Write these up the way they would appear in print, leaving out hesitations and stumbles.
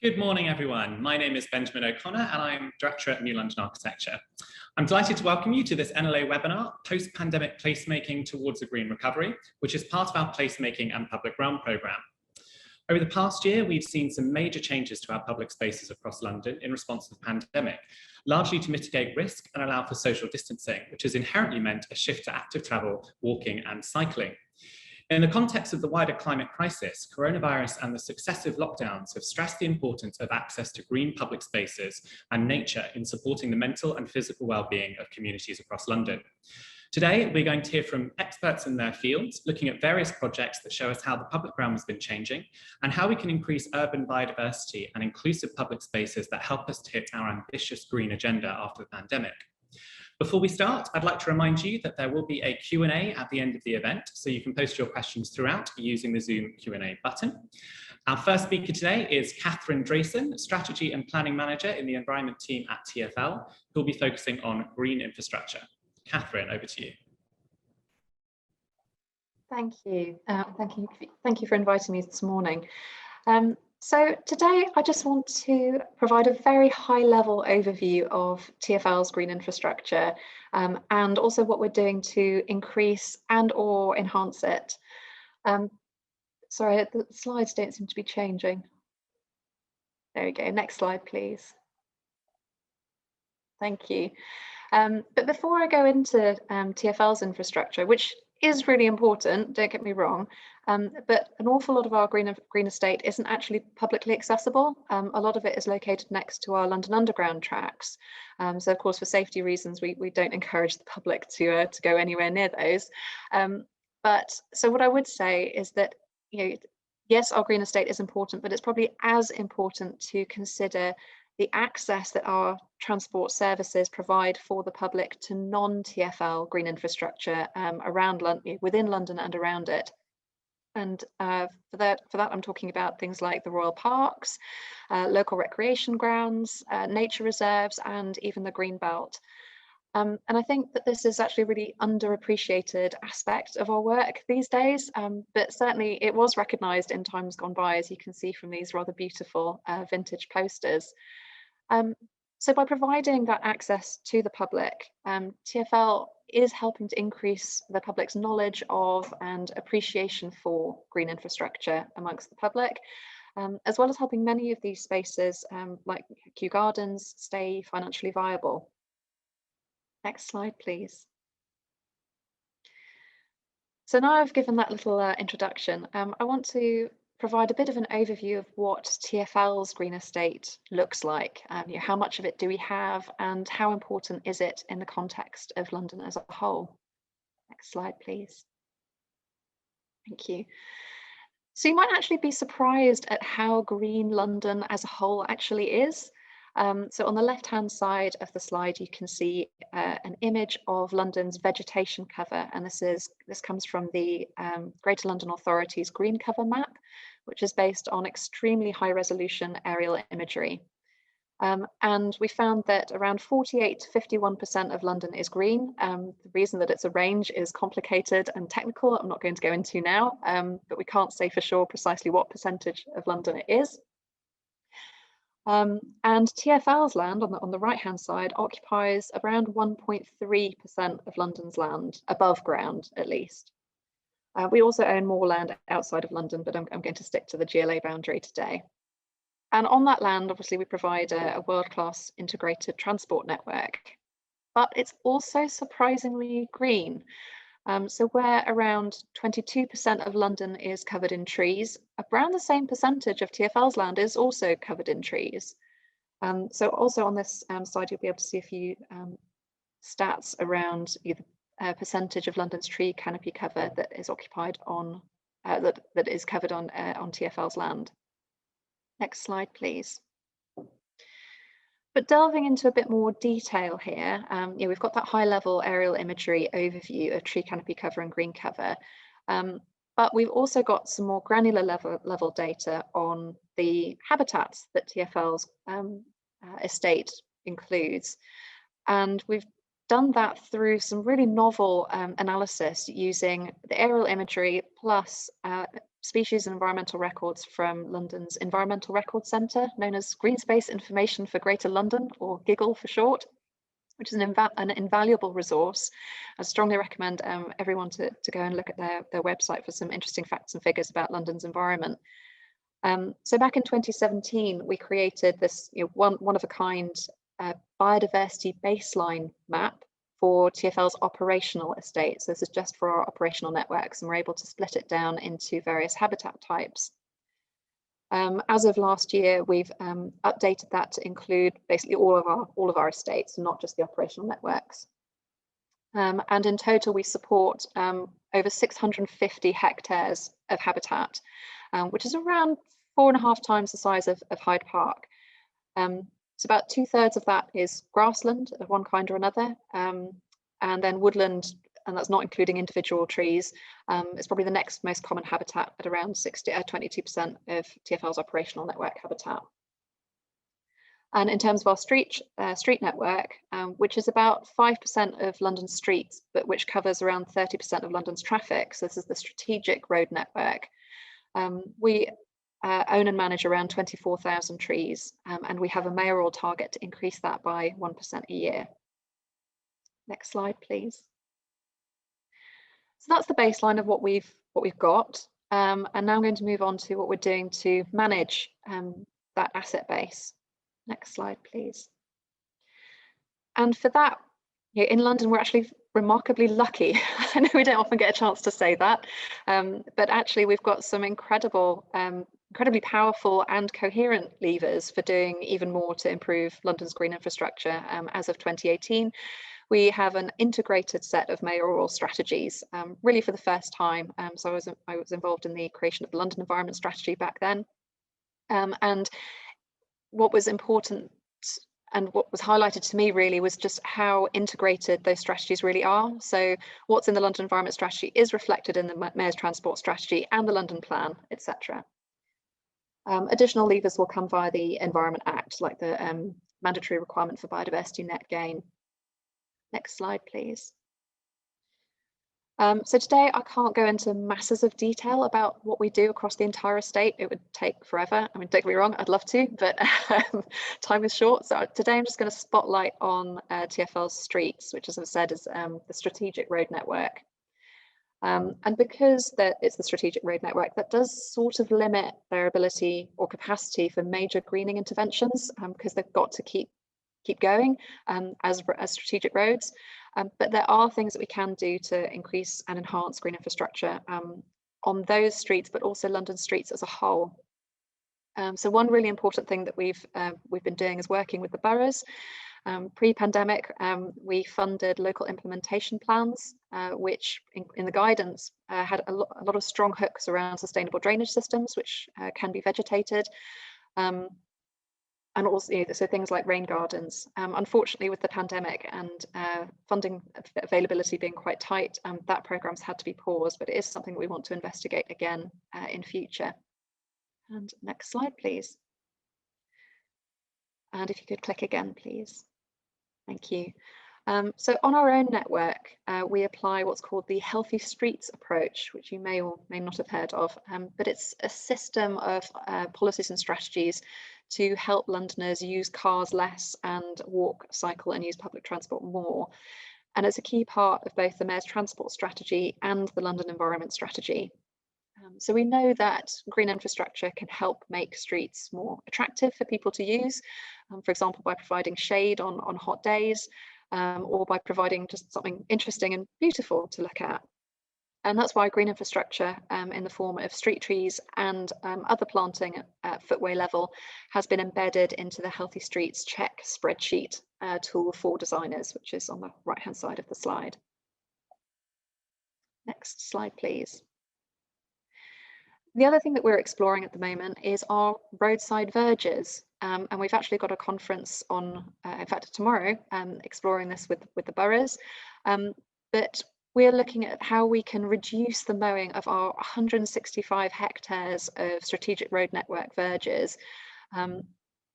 Good morning, everyone. My name is Benjamin O'Connor, and I'm Director at New London Architecture. I'm delighted to welcome you to this NLA webinar, Post-Pandemic Placemaking Towards a Green Recovery, which is part of our Placemaking and Public Realm programme. Over the past year, we've seen some major changes to our public spaces across London in response to the pandemic, largely to mitigate risk and allow for social distancing, which has inherently meant a shift to active travel, walking and cycling. In the context of the wider climate crisis, coronavirus and the successive lockdowns have stressed the importance of access to green public spaces and nature in supporting the mental and physical well-being of communities across London. Today, we're going to hear from experts in their fields, looking at various projects that show us how the public realm has been changing and how we can increase urban biodiversity and inclusive public spaces that help us to hit our ambitious green agenda after the pandemic. Before we start, I'd like to remind you that there will be a Q&A at the end of the event, so you can post your questions throughout using the Zoom Q&A button. Our first speaker today is Catherine Drayson, Strategy and Planning Manager in the Environment team at TfL, who will be focusing on green infrastructure. Catherine, over to you. Thank you. Thank you for inviting me this morning. So today I just want to provide a very high-level overview of TfL's green infrastructure and also what we're doing to increase and/or enhance it. Sorry, the slides don't seem to be changing. There we go. Next slide, please. Thank you. But before I go into TfL's infrastructure, which is really important, don't get me wrong, but an awful lot of our green estate isn't actually publicly accessible. A lot of it is located next to our London Underground tracks. So of course, for safety reasons, we don't encourage the public to go anywhere near those. But so what I would say is that, yes, our green estate is important, but it's probably as important to consider the access that our transport services provide for the public to non-TfL green infrastructure around London, within London and around it. And for that, I'm talking about things like the Royal Parks, local recreation grounds, nature reserves, and even the Green Belt. And I think that this is actually a really underappreciated aspect of our work these days, but certainly it was recognised in times gone by, as you can see from these rather beautiful vintage posters. So by providing that access to the public, TfL is helping to increase the public's knowledge of and appreciation for green infrastructure amongst the public, as well as helping many of these spaces, like Kew Gardens, stay financially viable. Next slide, please. So now I've given that little introduction, I want to provide a bit of an overview of what TfL's green estate looks like. How much of it do we have, and how important is it in the context of London as a whole? Next slide, please. Thank you. So you might actually be surprised at how green London as a whole actually is. So on the left-hand side of the slide, you can see an image of London's vegetation cover, and this comes from the Greater London Authority's green cover map, which is based on extremely high-resolution aerial imagery. And we found that around 48 to 51% of London is green. The reason that it's a range is complicated and technical, I'm not going to go into now, but we can't say for sure precisely what percentage of London it is. And TfL's land on the right-hand side occupies around 1.3% of London's land, above ground at least. We also own more land outside of London, but I'm going to stick to the GLA boundary today. And on that land, obviously, we provide a world-class integrated transport network, but it's also surprisingly green. So where around 22% of London is covered in trees, around the same percentage of TfL's land is also covered in trees. So also on this slide, you'll be able to see a few stats around either percentage of London's tree canopy cover that is occupied on that is covered on TfL's land. Next slide, please. But delving into a bit more detail here, we've got that high-level aerial imagery overview of tree canopy cover and green cover, but we've also got some more granular level data on the habitats that TfL's estate includes, and we've done that through some really novel analysis using the aerial imagery plus species and environmental records from London's Environmental Record Centre, known as Green Space Information for Greater London, or GIGLE for short, which is an invaluable resource. I strongly recommend everyone to go and look at their website for some interesting facts and figures about London's environment. So back in 2017, we created this one of a kind biodiversity baseline map for TfL's operational estates. This is just for our operational networks, and we're able to split it down into various habitat types. As of last year, we've updated that to include basically all of our estates, and not just the operational networks. And in total, we support over 650 hectares of habitat, which is around 4.5 times the size of Hyde Park. So about 2/3 of that is grassland of one kind or another, and then woodland, and that's not including individual trees. It's probably the next most common habitat at around 22% of TfL's operational network habitat. And in terms of our street network, which is about 5% of London's streets, but which covers around 30% of London's traffic, so this is the strategic road network, we own and manage around 24,000 trees, and we have a mayoral target to increase that by 1% a year. Next slide, please. So that's the baseline of what we've got, and now I'm going to move on to what we're doing to manage that asset base. Next slide, please. And for that, in London, we're actually remarkably lucky. I know we don't often get a chance to say that, but actually we've got some incredibly powerful and coherent levers for doing even more to improve London's green infrastructure. As of 2018, we have an integrated set of mayoral strategies, really for the first time. So I was involved in the creation of the London Environment Strategy back then. And what was important and what was highlighted to me really was just how integrated those strategies really are. So what's in the London Environment Strategy is reflected in the Mayor's Transport Strategy and the London Plan, etc. Additional levers will come via the Environment Act, like the mandatory requirement for biodiversity net gain. Next slide, please. So today I can't go into masses of detail about what we do across the entire estate. It would take forever. I mean, don't get me wrong, I'd love to, but time is short. So today I'm just going to spotlight on TfL's streets, which, as I've said, is the strategic road network. And because it's the strategic road network, that does sort of limit their ability or capacity for major greening interventions, because they've got to keep going as strategic roads. But there are things that we can do to increase and enhance green infrastructure on those streets, but also London streets as a whole. So one really important thing that we've been doing is working with the boroughs. Pre-pandemic, we funded local implementation plans, which in the guidance had a lot of strong hooks around sustainable drainage systems, which can be vegetated. And also, so things like rain gardens. Unfortunately, with the pandemic and funding availability being quite tight, that program's had to be paused, but it is something that we want to investigate again in future. And next slide, please. And if you could click again, please. Thank you. So on our own network, we apply what's called the Healthy Streets approach, which you may or may not have heard of, but it's a system of policies and strategies to help Londoners use cars less and walk, cycle and use public transport more. And it's a key part of both the Mayor's Transport Strategy and the London Environment Strategy. So we know that green infrastructure can help make streets more attractive for people to use, for example, by providing shade on hot days, or by providing just something interesting and beautiful to look at. And that's why green infrastructure in the form of street trees and other planting at footway level has been embedded into the Healthy Streets Check spreadsheet tool for designers, which is on the right-hand side of the slide. Next slide, please. The other thing that we're exploring at the moment is our roadside verges. And we've actually got a conference on, in fact, tomorrow, exploring this with the boroughs. But we're looking at how we can reduce the mowing of our 165 hectares of strategic road network verges.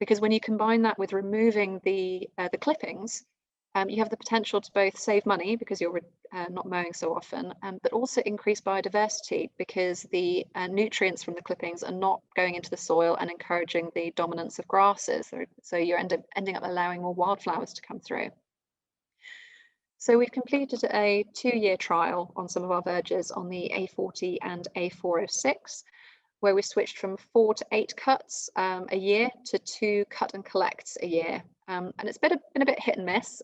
Because when you combine that with removing the clippings, you have the potential to both save money because you're not mowing so often, but also increase biodiversity because the nutrients from the clippings are not going into the soil and encouraging the dominance of grasses. So you're ending up allowing more wildflowers to come through. So we've completed a 2-year trial on some of our verges on the A40 and A406, where we switched from 4 to 8 cuts a year to 2 cut and collects a year. And it's been a bit hit and miss.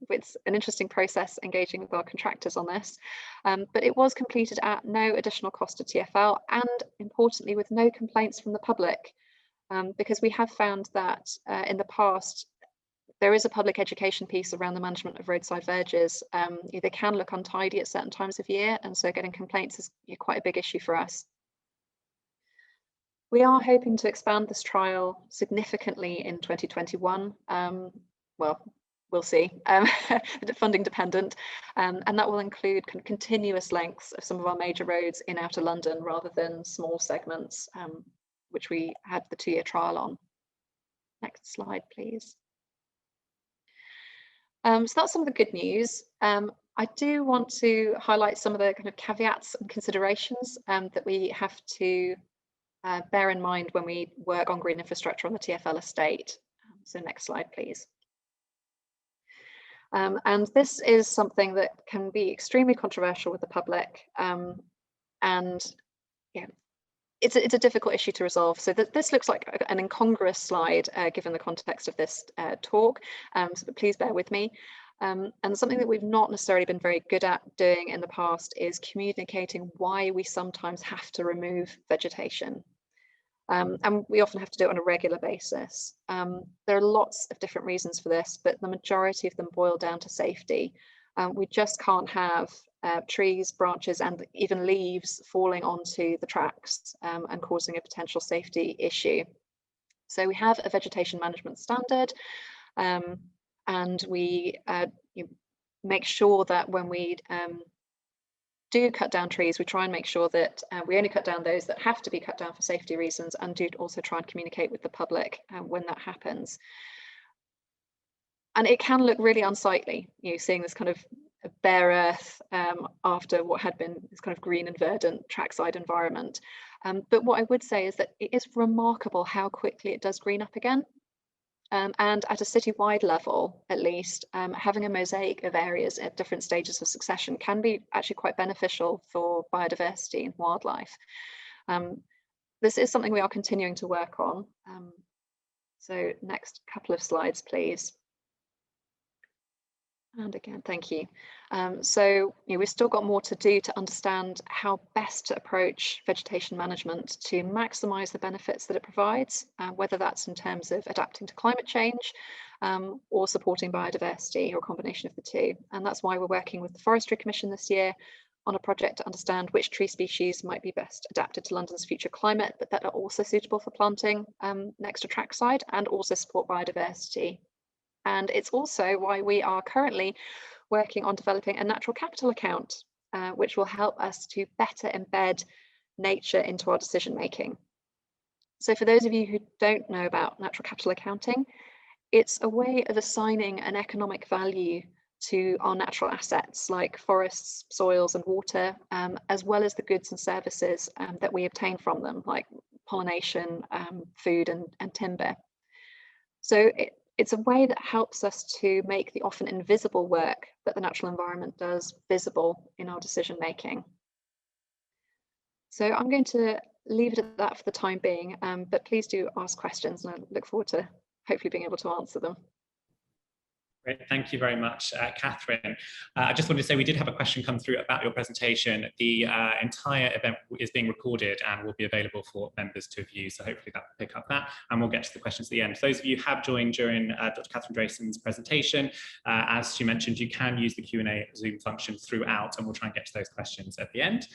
It's an interesting process engaging with our contractors on this, but it was completed at no additional cost to TfL and importantly with no complaints from the public, because we have found that in the past there is a public education piece around the management of roadside verges. They can look untidy at certain times of year, and so getting complaints is quite a big issue for us. We are hoping to expand this trial significantly in 2021. Well, we'll see, funding dependent, and that will include continuous lengths of some of our major roads in outer London rather than small segments, which we had the 2-year trial on. Next slide, please. So that's some of the good news. I do want to highlight some of the kind of caveats and considerations that we have to bear in mind when we work on green infrastructure on the TfL estate. So next slide, please. And this is something that can be extremely controversial with the public, and yeah, it's a difficult issue to resolve. So this looks like an incongruous slide given the context of this talk, so please bear with me. And something that we've not necessarily been very good at doing in the past is communicating why we sometimes have to remove vegetation. And we often have to do it on a regular basis. There are lots of different reasons for this, but the majority of them boil down to safety. We just can't have trees, branches, and even leaves falling onto the tracks and causing a potential safety issue. So we have a vegetation management standard, and we make sure that when we do cut down trees, we try and make sure that we only cut down those that have to be cut down for safety reasons, and do also try and communicate with the public when that happens. And it can look really unsightly, seeing this kind of bare earth after what had been this kind of green and verdant trackside environment. But what I would say is that it is remarkable how quickly it does green up again. And at a citywide level, at least, having a mosaic of areas at different stages of succession can be actually quite beneficial for biodiversity and wildlife. This is something we are continuing to work on. So next couple of slides, please. And again, thank you. So we've still got more to do to understand how best to approach vegetation management to maximise the benefits that it provides, whether that's in terms of adapting to climate change or supporting biodiversity, or a combination of the two. And that's why we're working with the Forestry Commission this year on a project to understand which tree species might be best adapted to London's future climate, but that are also suitable for planting next to trackside and also support biodiversity. And it's also why we are currently working on developing a natural capital account, which will help us to better embed nature into our decision making. So for those of you who don't know about natural capital accounting, it's a way of assigning an economic value to our natural assets like forests, soils and water, as well as the goods and services that we obtain from them, like pollination, food and timber. So it's a way that helps us to make the often invisible work that the natural environment does visible in our decision making. So I'm going to leave it at that for the time being, but please do ask questions, and I look forward to hopefully being able to answer them. Great, thank you very much, Catherine. I just wanted to say we did have a question come through about your presentation. The entire event is being recorded and will be available for members to view, so hopefully that will pick up that, and we'll get to the questions at the end. For those of you who have joined during Dr. Catherine Drayson's presentation, as she mentioned, you can use the Q&A Zoom function throughout, and we'll try and get to those questions at the end.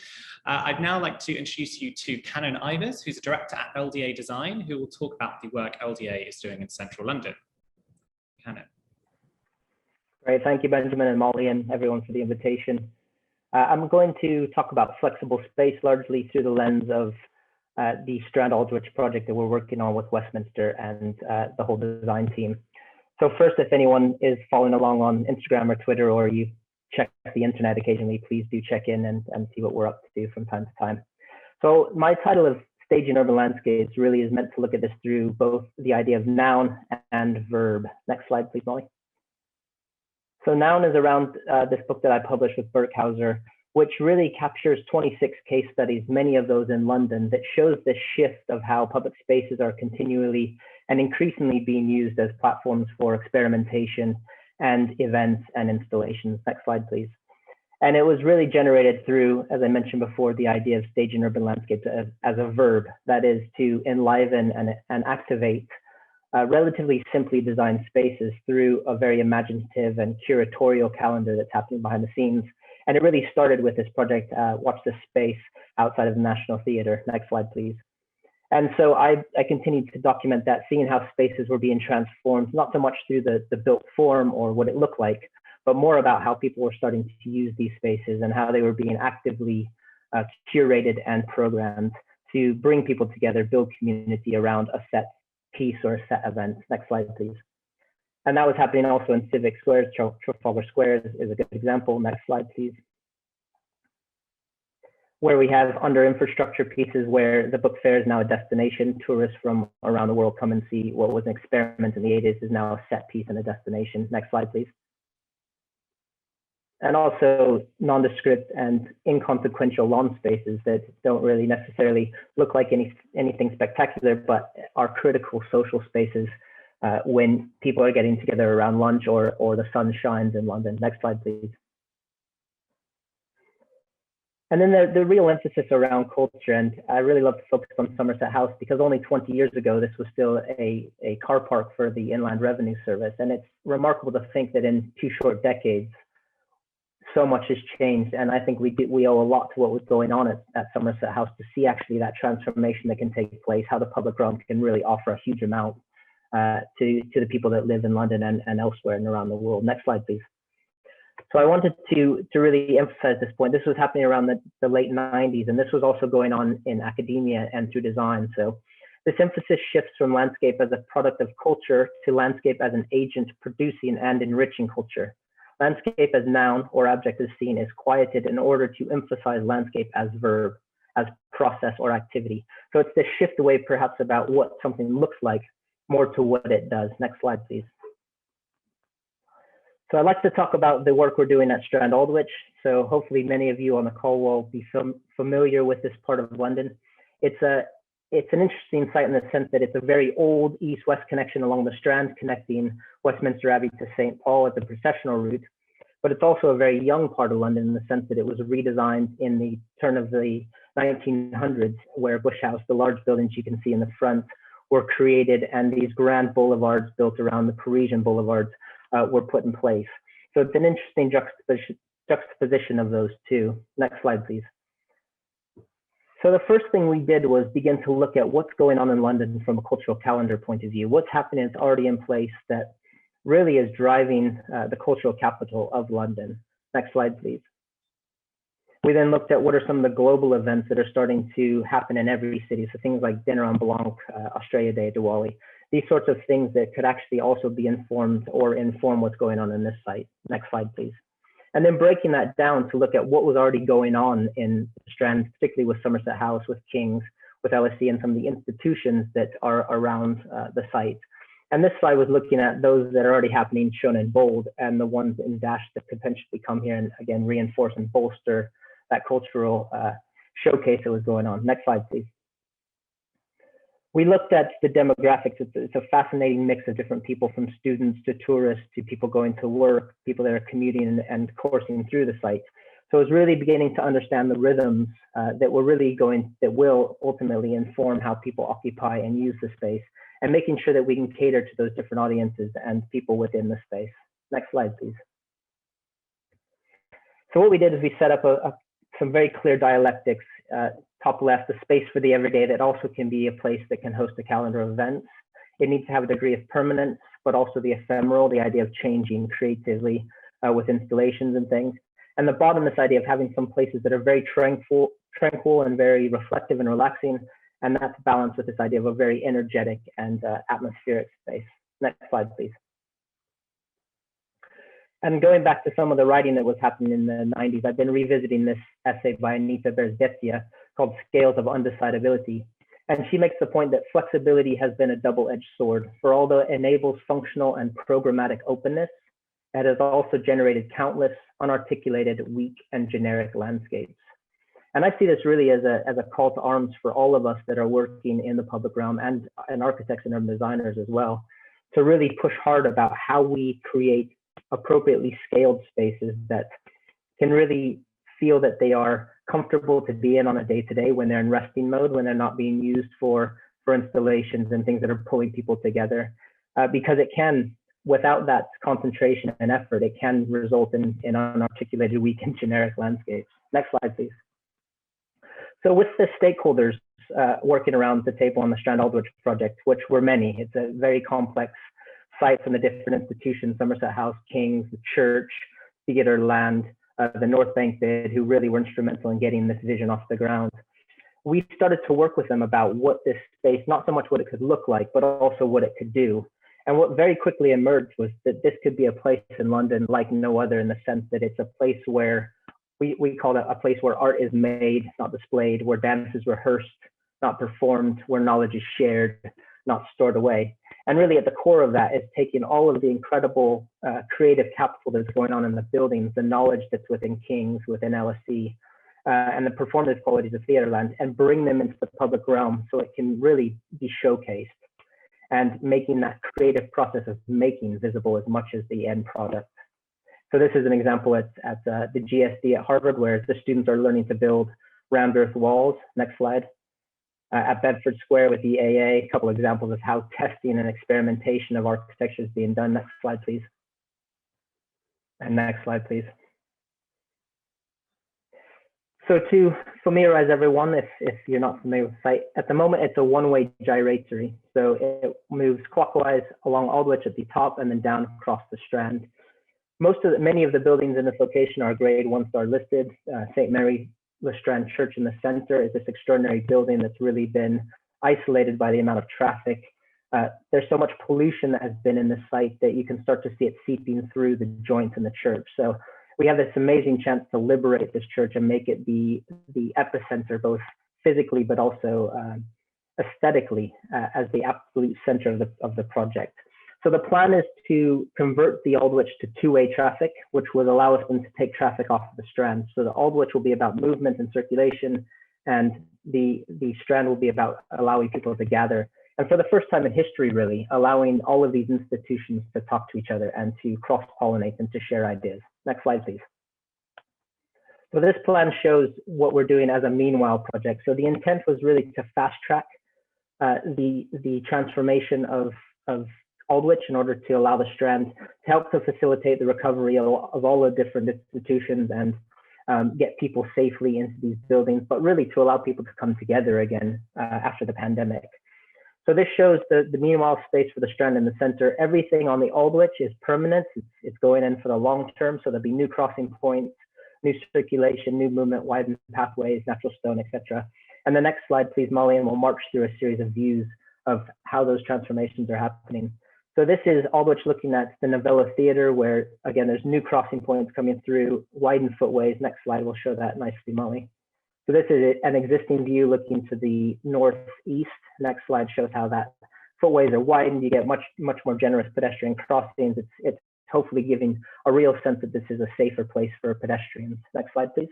I'd now like to introduce you to Canon Ivers, who's a director at LDA Design, who will talk about the work LDA is doing in central London. Canon. Great, thank you, Benjamin and Molly, and everyone for the invitation. I'm going to talk about flexible space largely through the lens of the Strand Aldrich project that we're working on with Westminster and the whole design team. So first, if anyone is following along on Instagram or Twitter, or you check the internet occasionally, please do check in and see what we're up to from time to time. So my title of Staging Urban Landscapes really is meant to look at this through both the idea of noun and verb. Next slide, please, Molly. So noun is around this book that I published with Burkhauser, which really captures 26 case studies, many of those in London, that shows the shift of how public spaces are continually and increasingly being used as platforms for experimentation and events and installations. Next slide, please. And it was really generated through, as I mentioned before, the idea of staging urban landscapes as a verb, that is to enliven and activate relatively simply designed spaces through a very imaginative and curatorial calendar that's happening behind the scenes. And it really started with this project, Watch This Space, outside of the National Theatre. Next slide, please. And so I continued to document that, seeing how spaces were being transformed, not so much through the built form or what it looked like, but more about how people were starting to use these spaces and how they were being actively curated and programmed to bring people together, build community around a set piece or a set event. Next slide, please. And that was happening also in civic squares. Trafalgar Square is a good example. Next slide, please. Where we have under infrastructure pieces where the book fair is now a destination. Tourists from around the world come and see what was an experiment in the 80s is now a set piece and a destination. Next slide, please. And also nondescript and inconsequential lawn spaces that don't really necessarily look like anything spectacular, but are critical social spaces when people are getting together around lunch or the sun shines in London. Next slide, please. And then the real emphasis around culture, and I really love to focus on Somerset House because only 20 years ago, this was still a car park for the Inland Revenue Service. And it's remarkable to think that in 2 short decades, so much has changed. And I think we owe a lot to what was going on at Somerset House to see actually that transformation that can take place, how the public realm can really offer a huge amount to the people that live in London and elsewhere and around the world. Next slide, please. So I wanted to really emphasize this point. This was happening around the late 90s, and this was also going on in academia and through design. So this emphasis shifts from landscape as a product of culture to landscape as an agent producing and enriching culture. Landscape as noun or object is seen is quieted in order to emphasize landscape as verb, as process or activity. So it's the shift away perhaps about what something looks like more to what it does. Next slide, please. So I'd like to talk about the work we're doing at Strand Aldwych. So hopefully many of you on the call will be familiar with this part of London. It's an interesting site in the sense that it's a very old east-west connection along the Strand, connecting Westminster Abbey to St. Paul as a processional route. But it's also a very young part of London in the sense that it was redesigned in the turn of the 1900s, where Bush House, the large buildings you can see in the front, were created, and these grand boulevards built around the Parisian boulevards were put in place. So it's an interesting juxtaposition of those two. Next slide, please. So the first thing we did was begin to look at what's going on in London from a cultural calendar point of view. What's happening that's already in place that really is driving the cultural capital of London. Next slide, please. We then looked at what are some of the global events that are starting to happen in every city. So things like Dinner on Blanc, Australia Day, Diwali, these sorts of things that could actually also be informed or inform what's going on in this site. Next slide, please. And then breaking that down to look at what was already going on in Strand, particularly with Somerset House, with King's, with LSE, and some of the institutions that are around the site. And this slide was looking at those that are already happening, shown in bold, and the ones in dash that could potentially come here and again reinforce and bolster that cultural showcase that was going on. Next slide, please. We looked at the demographics. It's a fascinating mix of different people, from students to tourists to people going to work, people that are commuting and coursing through the site. So it's really beginning to understand the rhythms that will ultimately inform how people occupy and use the space, and making sure that we can cater to those different audiences and people within the space. Next slide, please. So what we did is we set up some very clear dialectics. Top left, a space for the everyday that also can be a place that can host a calendar of events. It needs to have a degree of permanence, but also the ephemeral, the idea of changing creatively with installations and things. And the bottom, this idea of having some places that are very tranquil and very reflective and relaxing. And that's balanced with this idea of a very energetic and atmospheric space. Next slide, please. And going back to some of the writing that was happening in the 90s, I've been revisiting this essay by Anita Berzdetia called Scales of Undecidability. And she makes the point that flexibility has been a double-edged sword. For although it enables functional and programmatic openness, it has also generated countless unarticulated, weak, and generic landscapes. And I see this really as a call to arms for all of us that are working in the public realm and architects and urban designers as well, to really push hard about how we create appropriately scaled spaces that can really feel that they are comfortable to be in on a day-to-day when they're in resting mode, when they're not being used for installations and things that are pulling people together. Because it can, without that concentration and effort, it can result in unarticulated, weak, and generic landscapes. Next slide, please. So with the stakeholders working around the table on the Strand Aldwych project, which were many, it's a very complex site from the different institutions, Somerset House, King's, the church, theatre, land, the North Bank bid, who really were instrumental in getting this vision off the ground. We started to work with them about what this space, not so much what it could look like, but also what it could do. And what very quickly emerged was that this could be a place in London like no other, in the sense that it's a place where we call it a place where art is made, not displayed, where dance is rehearsed, not performed, where knowledge is shared, not stored away. And really at the core of that is taking all of the incredible creative capital that's going on in the buildings, the knowledge that's within King's, within LSE, and the performative qualities of Theatreland, and bring them into the public realm so it can really be showcased, and making that creative process of making visible as much as the end product. So this is an example at the GSD at Harvard, where the students are learning to build round earth walls. Next slide. At Bedford Square with the AA, a couple examples of how testing and experimentation of architecture is being done. Next slide, please. And next slide, please. So to familiarize everyone, if you're not familiar with the site, at the moment it's a one-way gyratory. So it moves clockwise along Aldwych at the top and then down across the Strand. Many of the buildings in this location are grade 1-star listed. St. Mary Le Strand Church in the center is this extraordinary building that's really been isolated by the amount of traffic. There's so much pollution that has been in this site that you can start to see it seeping through the joints in the church. So we have this amazing chance to liberate this church and make it the epicenter, both physically but also aesthetically, as the absolute center of the project. So the plan is to convert the Aldwych to two-way traffic, which would allow us then to take traffic off of the Strand. So the Aldwych will be about movement and circulation, and the Strand will be about allowing people to gather. And for the first time in history, really, allowing all of these institutions to talk to each other and to cross-pollinate and to share ideas. Next slide, please. So this plan shows what we're doing as a meanwhile project. So the intent was really to fast track the transformation of Aldwych in order to allow the Strand to help to facilitate the recovery of all the different institutions and get people safely into these buildings, but really to allow people to come together again after the pandemic. So this shows the meanwhile space for the Strand in the center. Everything on the Aldwych is permanent. It's going in for the long term. So there'll be new crossing points, new circulation, new movement, widened pathways, natural stone, etc. And the next slide, please, Molly, and we'll march through a series of views of how those transformations are happening. So this is Aldwych looking at the Novella Theatre, where, again, there's new crossing points coming through, widened footways. Next slide will show that nicely, Molly. So this is an existing view looking to the northeast. Next slide shows how that footways are widened. You get much more generous pedestrian crossings. It's hopefully giving a real sense that this is a safer place for pedestrians. Next slide, please.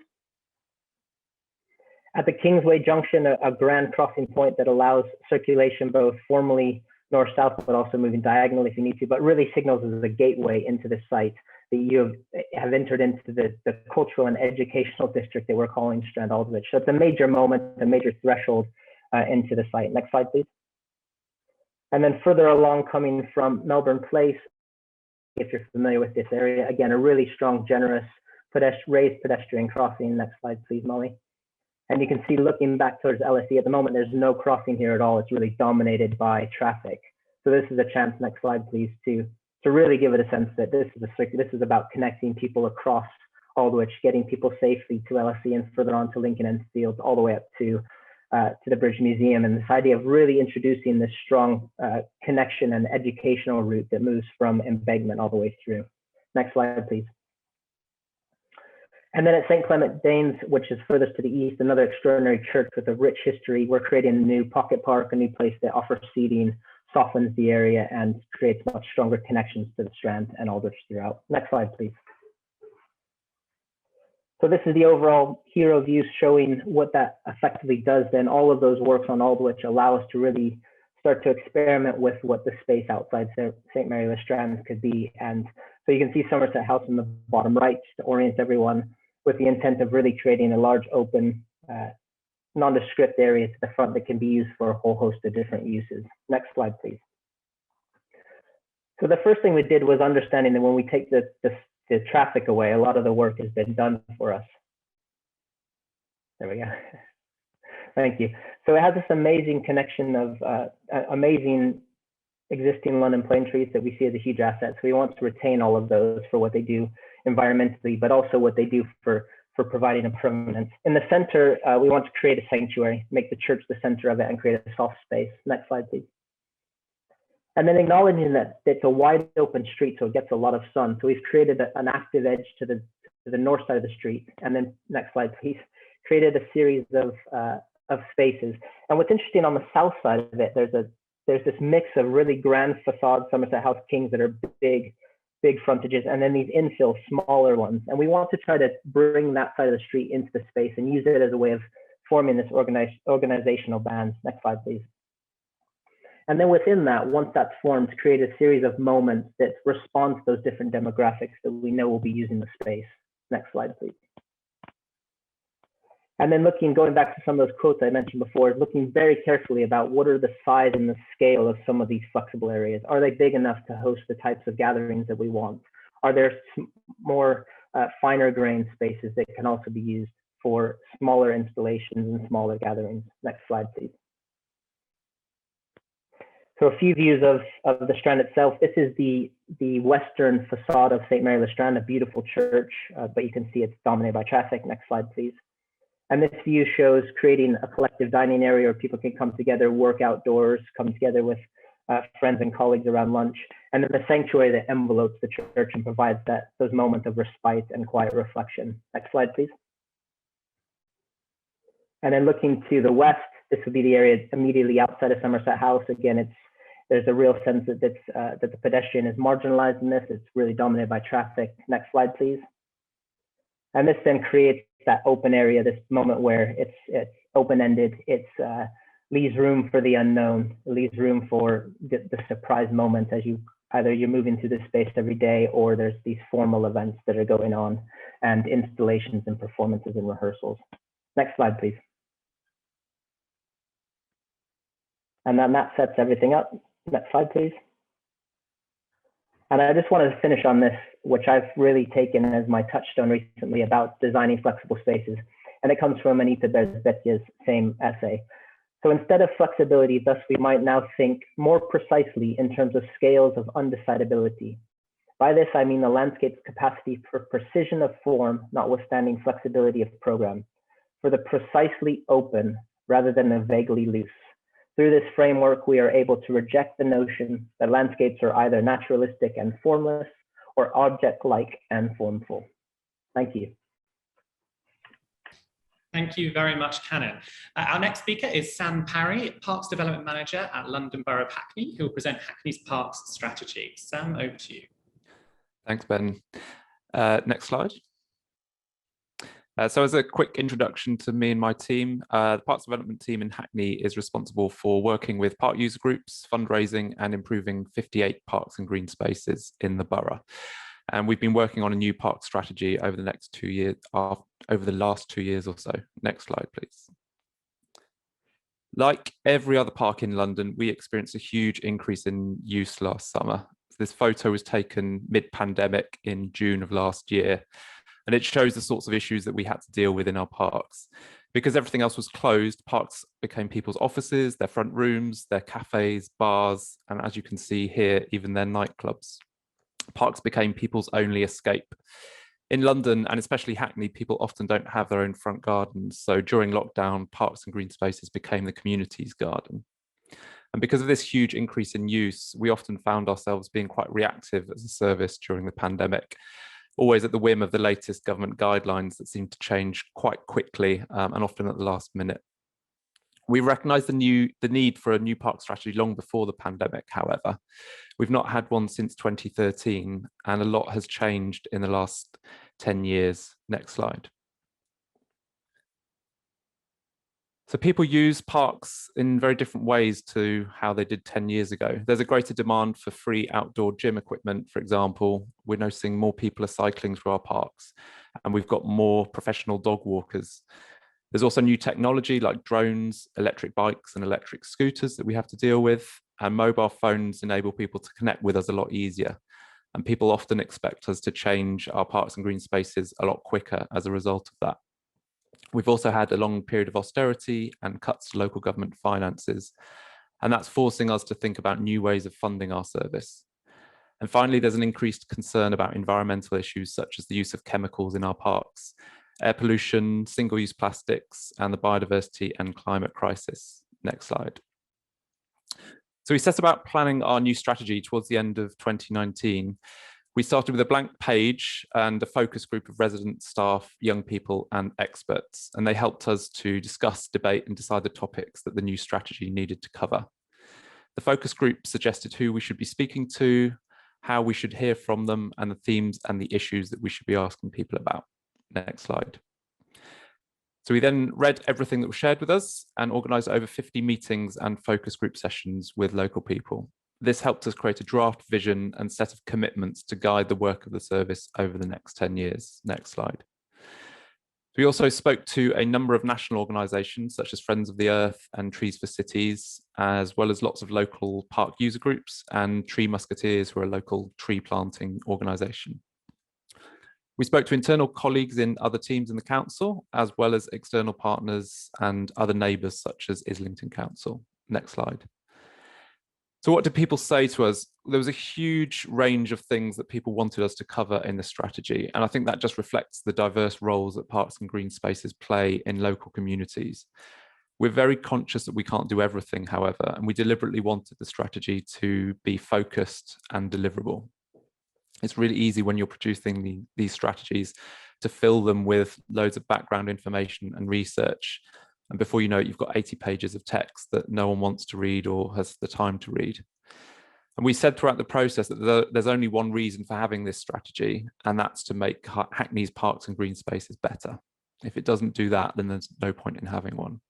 At the Kingsway Junction, a grand crossing point that allows circulation both formally north-south, but also moving diagonally if you need to, but really signals as a gateway into the site that you have entered into the cultural and educational district that we're calling Strand Aldwych. So it's a major moment, a major threshold into the site. Next slide, please. And then further along, coming from Melbourne Place, if you're familiar with this area, again, a really strong, generous raised pedestrian crossing. Next slide, please, Molly. And you can see, looking back towards LSE, at the moment, there's no crossing here at all. It's really dominated by traffic. So this is a chance, next slide, please, to really give it a sense that this is about connecting people across Aldwych, getting people safely to LSE and further on to Lincoln Enfield, all the way up to the British Museum. And this idea of really introducing this strong connection and educational route that moves from embankment all the way through. Next slide, please. And then at St. Clement Danes, which is furthest to the east, another extraordinary church with a rich history, we're creating a new pocket park, a new place that offers seating, softens the area, and creates much stronger connections to the Strand and Aldwych throughout. Next slide, please. So this is the overall hero view showing what that effectively does. Then all of those works on Aldwych allow us to really start to experiment with what the space outside St. Mary Le Strand could be. And so you can see Somerset House in the bottom right to orient everyone, with the intent of really creating a large open nondescript area to the front that can be used for a whole host of different uses. Next slide, please. So the first thing we did was understanding that when we take the traffic away, a lot of the work has been done for us. There we go. Thank you. So it has this amazing connection of amazing existing London plane trees that we see as a huge asset. So we want to retain all of those for what they do environmentally, but also what they do for providing a permanence. In the center, we want to create a sanctuary, make the church the center of it, and create a soft space. Next slide, please. And then acknowledging that it's a wide open street, so it gets a lot of sun. So we've created an active edge to the north side of the street. And then next slide, please. Created a series of spaces. And what's interesting on the south side of it, there's this mix of really grand facade Somerset House Kings that are big frontages, and then these infill smaller ones. And we want to try to bring that side of the street into the space and use it as a way of forming this organizational band. Next slide, please. And then within that, once that's formed, create a series of moments that respond to those different demographics that we know will be using the space. Next slide, please. And then going back to some of those quotes I mentioned before, looking very carefully about what are the size and the scale of some of these flexible areas. Are they big enough to host the types of gatherings that we want? Are there more finer grained spaces that can also be used for smaller installations and smaller gatherings? Next slide, please. So a few views of the Strand itself. This is the western facade of St. Mary Le Strand, a beautiful church, but you can see it's dominated by traffic. Next slide, please. And this view shows creating a collective dining area where people can come together, work outdoors, come together with friends and colleagues around lunch. And then the sanctuary that envelopes the church and provides those moments of respite and quiet reflection. Next slide, please. And then looking to the west, this would be the area immediately outside of Somerset House. Again, there's a real sense that the pedestrian is marginalized in this. It's really dominated by traffic. Next slide, please. And this then creates that open area, this moment where it's open-ended. It leaves room for the unknown. It leaves room for the surprise moment as either you're moving through this space every day, or there's these formal events that are going on, and installations and performances and rehearsals. Next slide, please. And then that sets everything up. Next slide, please. And I just wanted to finish on this, which I've really taken as my touchstone recently about designing flexible spaces. And it comes from Anita Berzbetia's same essay. So instead of flexibility, thus we might now think more precisely in terms of scales of undecidability. By this, I mean the landscape's capacity for precision of form, notwithstanding flexibility of program, for the precisely open rather than the vaguely loose. Through this framework, we are able to reject the notion that landscapes are either naturalistic and formless or object-like and formful. Thank you. Thank you very much, Canon. Our next speaker is Sam Parry, Parks Development Manager at London Borough of Hackney, who will present Hackney's Parks strategy. Sam, over to you. Thanks, Ben. Next slide. So as a quick introduction to me and my team, the Parks Development team in Hackney is responsible for working with park user groups, fundraising and improving 58 parks and green spaces in the borough. And we've been working on a new park strategy over the last 2 years or so. Next slide, please. Like every other park in London, we experienced a huge increase in use last summer. This photo was taken mid-pandemic in June of last year. And it shows the sorts of issues that we had to deal with in our parks. Because everything else was closed, parks became people's offices, their front rooms, their cafes, bars, and as you can see here, even their nightclubs. Parks became people's only escape. In London, and especially Hackney, people often don't have their own front gardens. So during lockdown, parks and green spaces became the community's garden. And because of this huge increase in use, we often found ourselves being quite reactive as a service during the pandemic, always at the whim of the latest government guidelines that seem to change quite quickly and often at the last minute. We recognised the need for a new park strategy long before the pandemic, however. We've not had one since 2013, and a lot has changed in the last 10 years. Next slide. So people use parks in very different ways to how they did 10 years ago. There's a greater demand for free outdoor gym equipment, for example. We're noticing more people are cycling through our parks, and we've got more professional dog walkers. There's also new technology like drones, electric bikes and electric scooters that we have to deal with, and mobile phones enable people to connect with us a lot easier. And people often expect us to change our parks and green spaces a lot quicker as a result of that. We've also had a long period of austerity and cuts to local government finances, and that's forcing us to think about new ways of funding our service. And finally, there's an increased concern about environmental issues such as the use of chemicals in our parks, air pollution, single-use plastics, and the biodiversity and climate crisis. Next slide. So we set about planning our new strategy towards the end of 2019. We started with a blank page and a focus group of residents, staff, young people, and experts, and they helped us to discuss, debate, and decide the topics that the new strategy needed to cover. The focus group suggested who we should be speaking to, how we should hear from them, and the themes and the issues that we should be asking people about. Next slide. So we then read everything that was shared with us and organised over 50 meetings and focus group sessions with local people. This helped us create a draft vision and set of commitments to guide the work of the service over the next 10 years. Next slide. We also spoke to a number of national organisations such as Friends of the Earth and Trees for Cities, as well as lots of local park user groups and Tree Musketeers, who are a local tree planting organisation. We spoke to internal colleagues in other teams in the council, as well as external partners and other neighbours such as Islington Council. Next slide. So what did people say to us? There was a huge range of things that people wanted us to cover in the strategy. And I think that just reflects the diverse roles that parks and green spaces play in local communities. We're very conscious that we can't do everything, however, and we deliberately wanted the strategy to be focused and deliverable. It's really easy when you're producing these strategies to fill them with loads of background information and research. And before you know it, you've got 80 pages of text that no one wants to read or has the time to read. And we said throughout the process that there's only one reason for having this strategy, and that's to make Hackney's parks and green spaces better. If it doesn't do that, then there's no point in having one.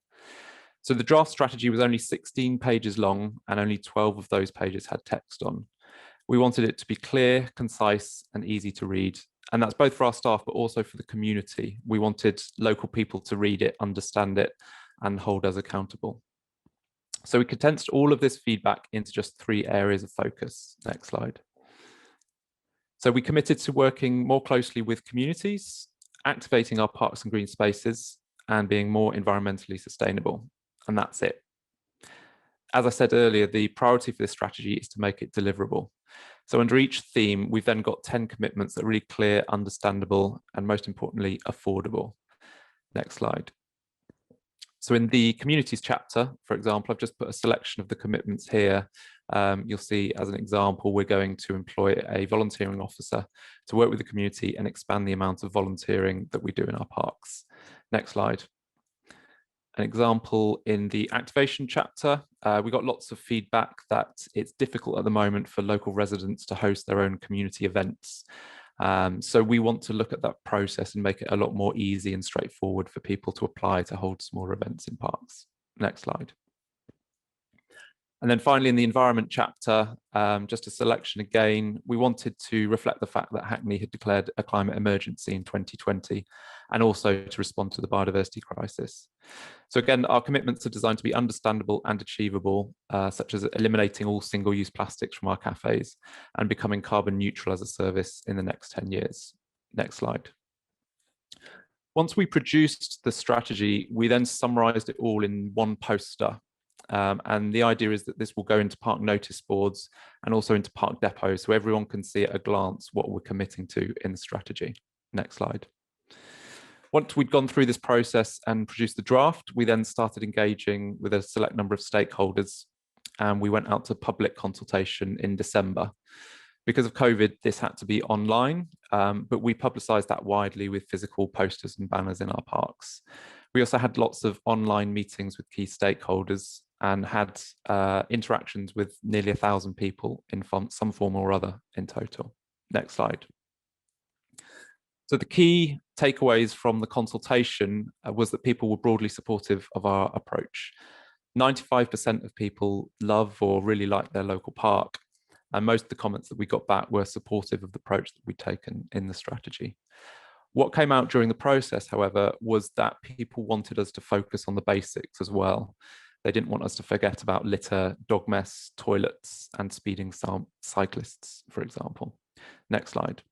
So the draft strategy was only 16 pages long, and only 12 of those pages had text on. We wanted it to be clear, concise, and easy to read. And that's both for our staff, but also for the community. We wanted local people to read it, understand it, and hold us accountable. So we condensed all of this feedback into just 3 areas of focus. Next slide. So we committed to working more closely with communities, activating our parks and green spaces, and being more environmentally sustainable. And that's it. As I said earlier, the priority for this strategy is to make it deliverable. So under each theme, we've then got 10 commitments that are really clear, understandable, and most importantly, affordable. Next slide. So in the communities chapter, for example, I've just put a selection of the commitments here. You'll see, as an example, we're going to employ a volunteering officer to work with the community and expand the amount of volunteering that we do in our parks. Next slide. An example in the activation chapter, we got lots of feedback that it's difficult at the moment for local residents to host their own community events. So we want to look at that process and make it a lot more easy and straightforward for people to apply to hold smaller events in parks. Next slide. And then finally, in the environment chapter, just a selection again, we wanted to reflect the fact that Hackney had declared a climate emergency in 2020, and also to respond to the biodiversity crisis. So again, our commitments are designed to be understandable and achievable, such as eliminating all single-use plastics from our cafes and becoming carbon neutral as a service in the next 10 years. Next slide. Once we produced the strategy, we then summarised it all in one poster. And the idea is that this will go into park notice boards and also into park depots, so everyone can see at a glance what we're committing to in the strategy. Next slide. Once we'd gone through this process and produced the draft, we then started engaging with a select number of stakeholders. and we went out to public consultation in December. Because of COVID, this had to be online, but we publicised that widely with physical posters and banners in our parks. We also had lots of online meetings with key stakeholders and had interactions with nearly 1,000 people in some form or other in total. Next slide. So the key takeaways from the consultation was that people were broadly supportive of our approach. 95% of people love or really like their local park, and most of the comments that we got back were supportive of the approach that we'd taken in the strategy. What came out during the process, however, was that people wanted us to focus on the basics as well. They didn't want us to forget about litter, dog mess, toilets, and speeding cyclists, for example. Next slide.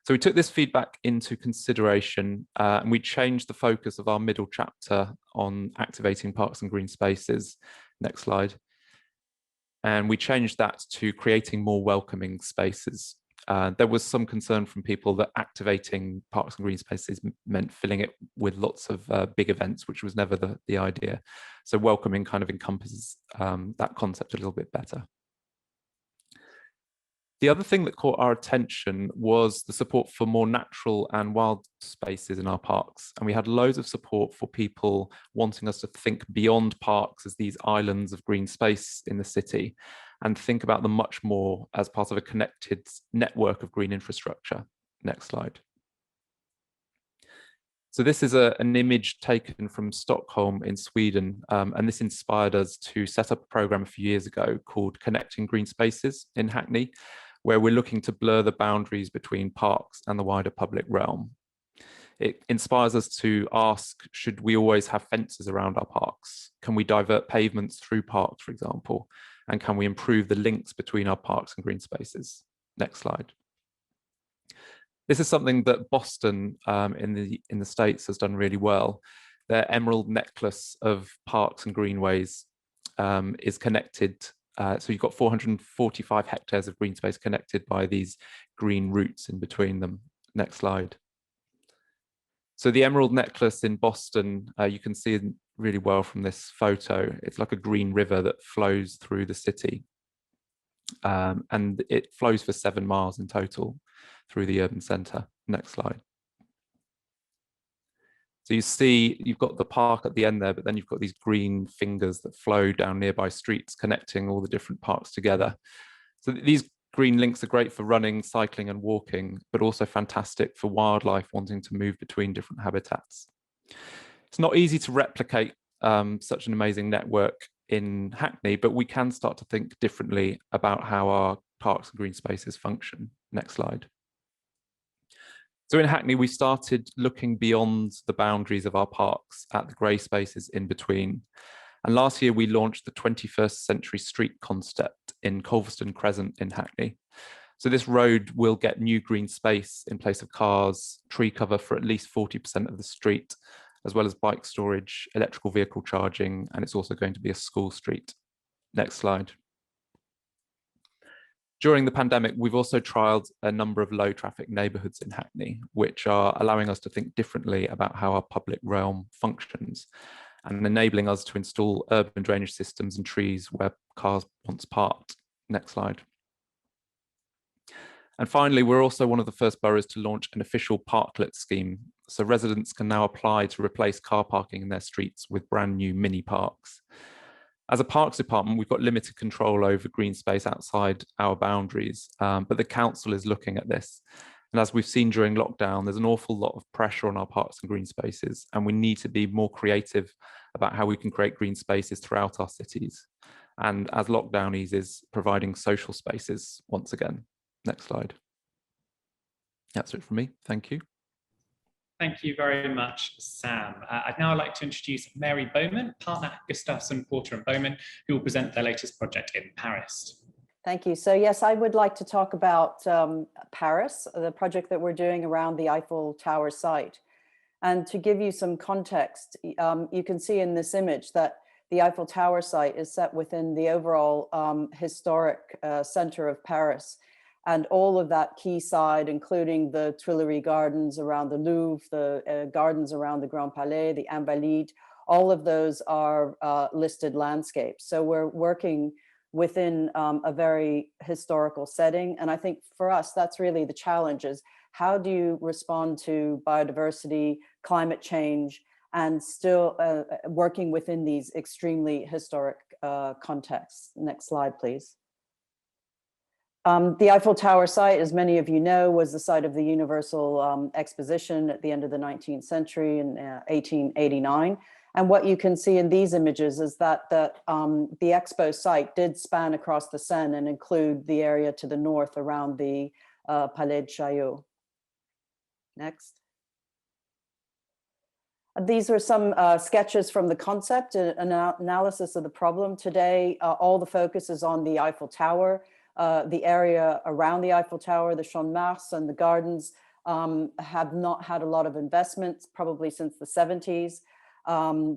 So we took this feedback into consideration and we changed the focus of our middle chapter on activating parks and green spaces. Next slide. And we changed that to creating more welcoming spaces. There was some concern from people that activating parks and green spaces meant filling it with lots of big events, which was never the idea. So welcoming kind of encompasses that concept a little bit better. The other thing that caught our attention was the support for more natural and wild spaces in our parks. And we had loads of support for people wanting us to think beyond parks as these islands of green space in the city and think about them much more as part of a connected network of green infrastructure. Next slide. So this is an image taken from Stockholm in Sweden, and this inspired us to set up a program a few years ago called Connecting Green Spaces in Hackney, where we're looking to blur the boundaries between parks and the wider public realm. It inspires us to ask, should we always have fences around our parks? Can we divert pavements through parks, for example? And can we improve the links between our parks and green spaces? Next slide. This is something that Boston in the States has done really well. Their emerald necklace of parks and greenways is connected. So you've got 445 hectares of green space connected by these green routes in between them. Next slide. So the emerald necklace in Boston, you can see really well from this photo. It's like a green river that flows through the city. And it flows for 7 miles in total through the urban centre. Next slide. So you see, you've got the park at the end there, but then you've got these green fingers that flow down nearby streets, connecting all the different parks together. So these green links are great for running, cycling and walking, but also fantastic for wildlife wanting to move between different habitats. It's not easy to replicate such an amazing network in Hackney, but we can start to think differently about how our parks and green spaces function. Next slide. So in Hackney, we started looking beyond the boundaries of our parks at the grey spaces in between. And last year, we launched the 21st Century Street concept in Culverston Crescent in Hackney. So this road will get new green space in place of cars, tree cover for at least 40% of the street, as well as bike storage, electrical vehicle charging, and it's also going to be a school street. Next slide. During the pandemic, we've also trialled a number of low traffic neighbourhoods in Hackney, which are allowing us to think differently about how our public realm functions and enabling us to install urban drainage systems and trees where cars once parked. Next slide. And finally, we're also one of the first boroughs to launch an official parklet scheme. So residents can now apply to replace car parking in their streets with brand new mini parks. As a parks department, we've got limited control over green space outside our boundaries, but the council is looking at this. And as we've seen during lockdown, there's an awful lot of pressure on our parks and green spaces, and we need to be more creative about how we can create green spaces throughout our cities. And as lockdown eases, providing social spaces once again. Next slide. That's it from me. Thank you. Thank you very much, Sam. I'd now like to introduce Mary Bowman, partner at Gustafson, Porter and Bowman, who will present their latest project in Paris. Thank you. So yes, I would like to talk about Paris, the project that we're doing around the Eiffel Tower site. And to give you some context, you can see in this image that the Eiffel Tower site is set within the overall historic center of Paris. And all of that quayside, including the Tuileries Gardens around the Louvre, the gardens around the Grand Palais, the Invalides, all of those are listed landscapes. So we're working within a very historical setting. And I think for us, that's really the challenge, is how do you respond to biodiversity, climate change, and still working within these extremely historic contexts. Next slide, please. The Eiffel Tower site, as many of you know, was the site of the Universal Exposition at the end of the 19th century in 1889. And what you can see in these images is that the expo site did span across the Seine and include the area to the north around the Palais de Chaillot. Next. These are some sketches from the concept, an analysis of the problem. Today, all the focus is on the Eiffel Tower. The area around the Eiffel Tower, the Champ de Mars and the gardens have not had a lot of investments, probably since the 70s.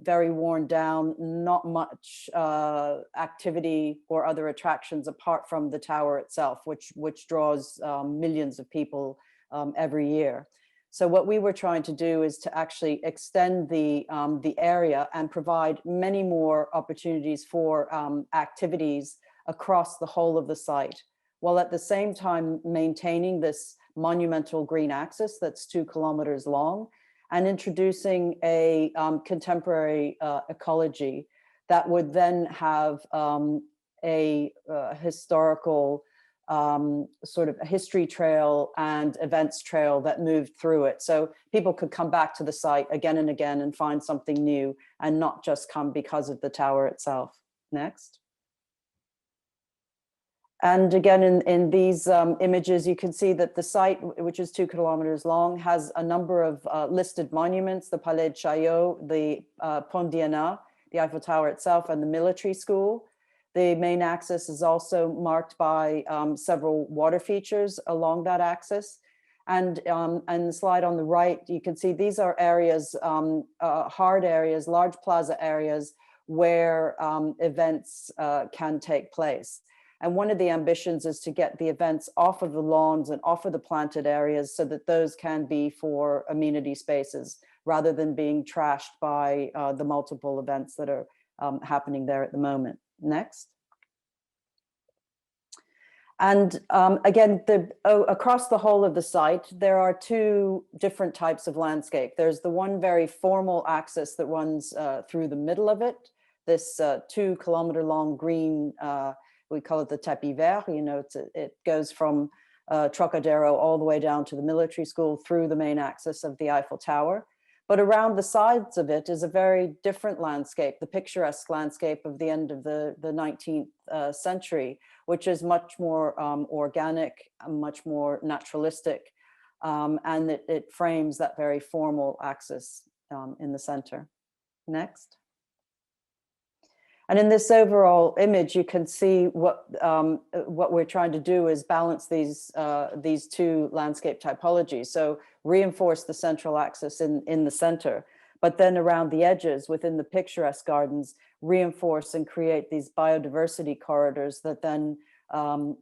Very worn down, not much activity or other attractions apart from the tower itself, which draws millions of people every year. So what we were trying to do is to actually extend the area and provide many more opportunities for activities across the whole of the site, while at the same time maintaining this monumental green axis that's 2 kilometers long, and introducing a contemporary ecology that would then have a historical sort of a history trail and events trail that moved through it. So people could come back to the site again and again and find something new, and not just come because of the tower itself. Next. And again, in these images, you can see that the site, which is 2 kilometers long, has a number of listed monuments: the Palais de Chaillot, the Pont d'Iéna, the Eiffel Tower itself, and the military school. The main axis is also marked by several water features along that axis. And the slide on the right, you can see these are areas, hard areas, large plaza areas where events can take place. And one of the ambitions is to get the events off of the lawns and off of the planted areas so that those can be for amenity spaces, rather than being trashed by the multiple events that are happening there at the moment. Next. And again, across the whole of the site, there are 2 different types of landscape. There's the one very formal axis that runs through the middle of it, this 2 kilometer long green, we call it the tapis vert. You know, it goes from Trocadero all the way down to the military school through the main axis of the Eiffel Tower. But around the sides of it is a very different landscape, the picturesque landscape of the end of the 19th century, which is much more organic, much more naturalistic, and it frames that very formal axis in the center. Next. And in this overall image, you can see what we're trying to do is balance these 2 landscape typologies. So reinforce the central axis in the center, but then around the edges within the picturesque gardens, reinforce and create these biodiversity corridors that then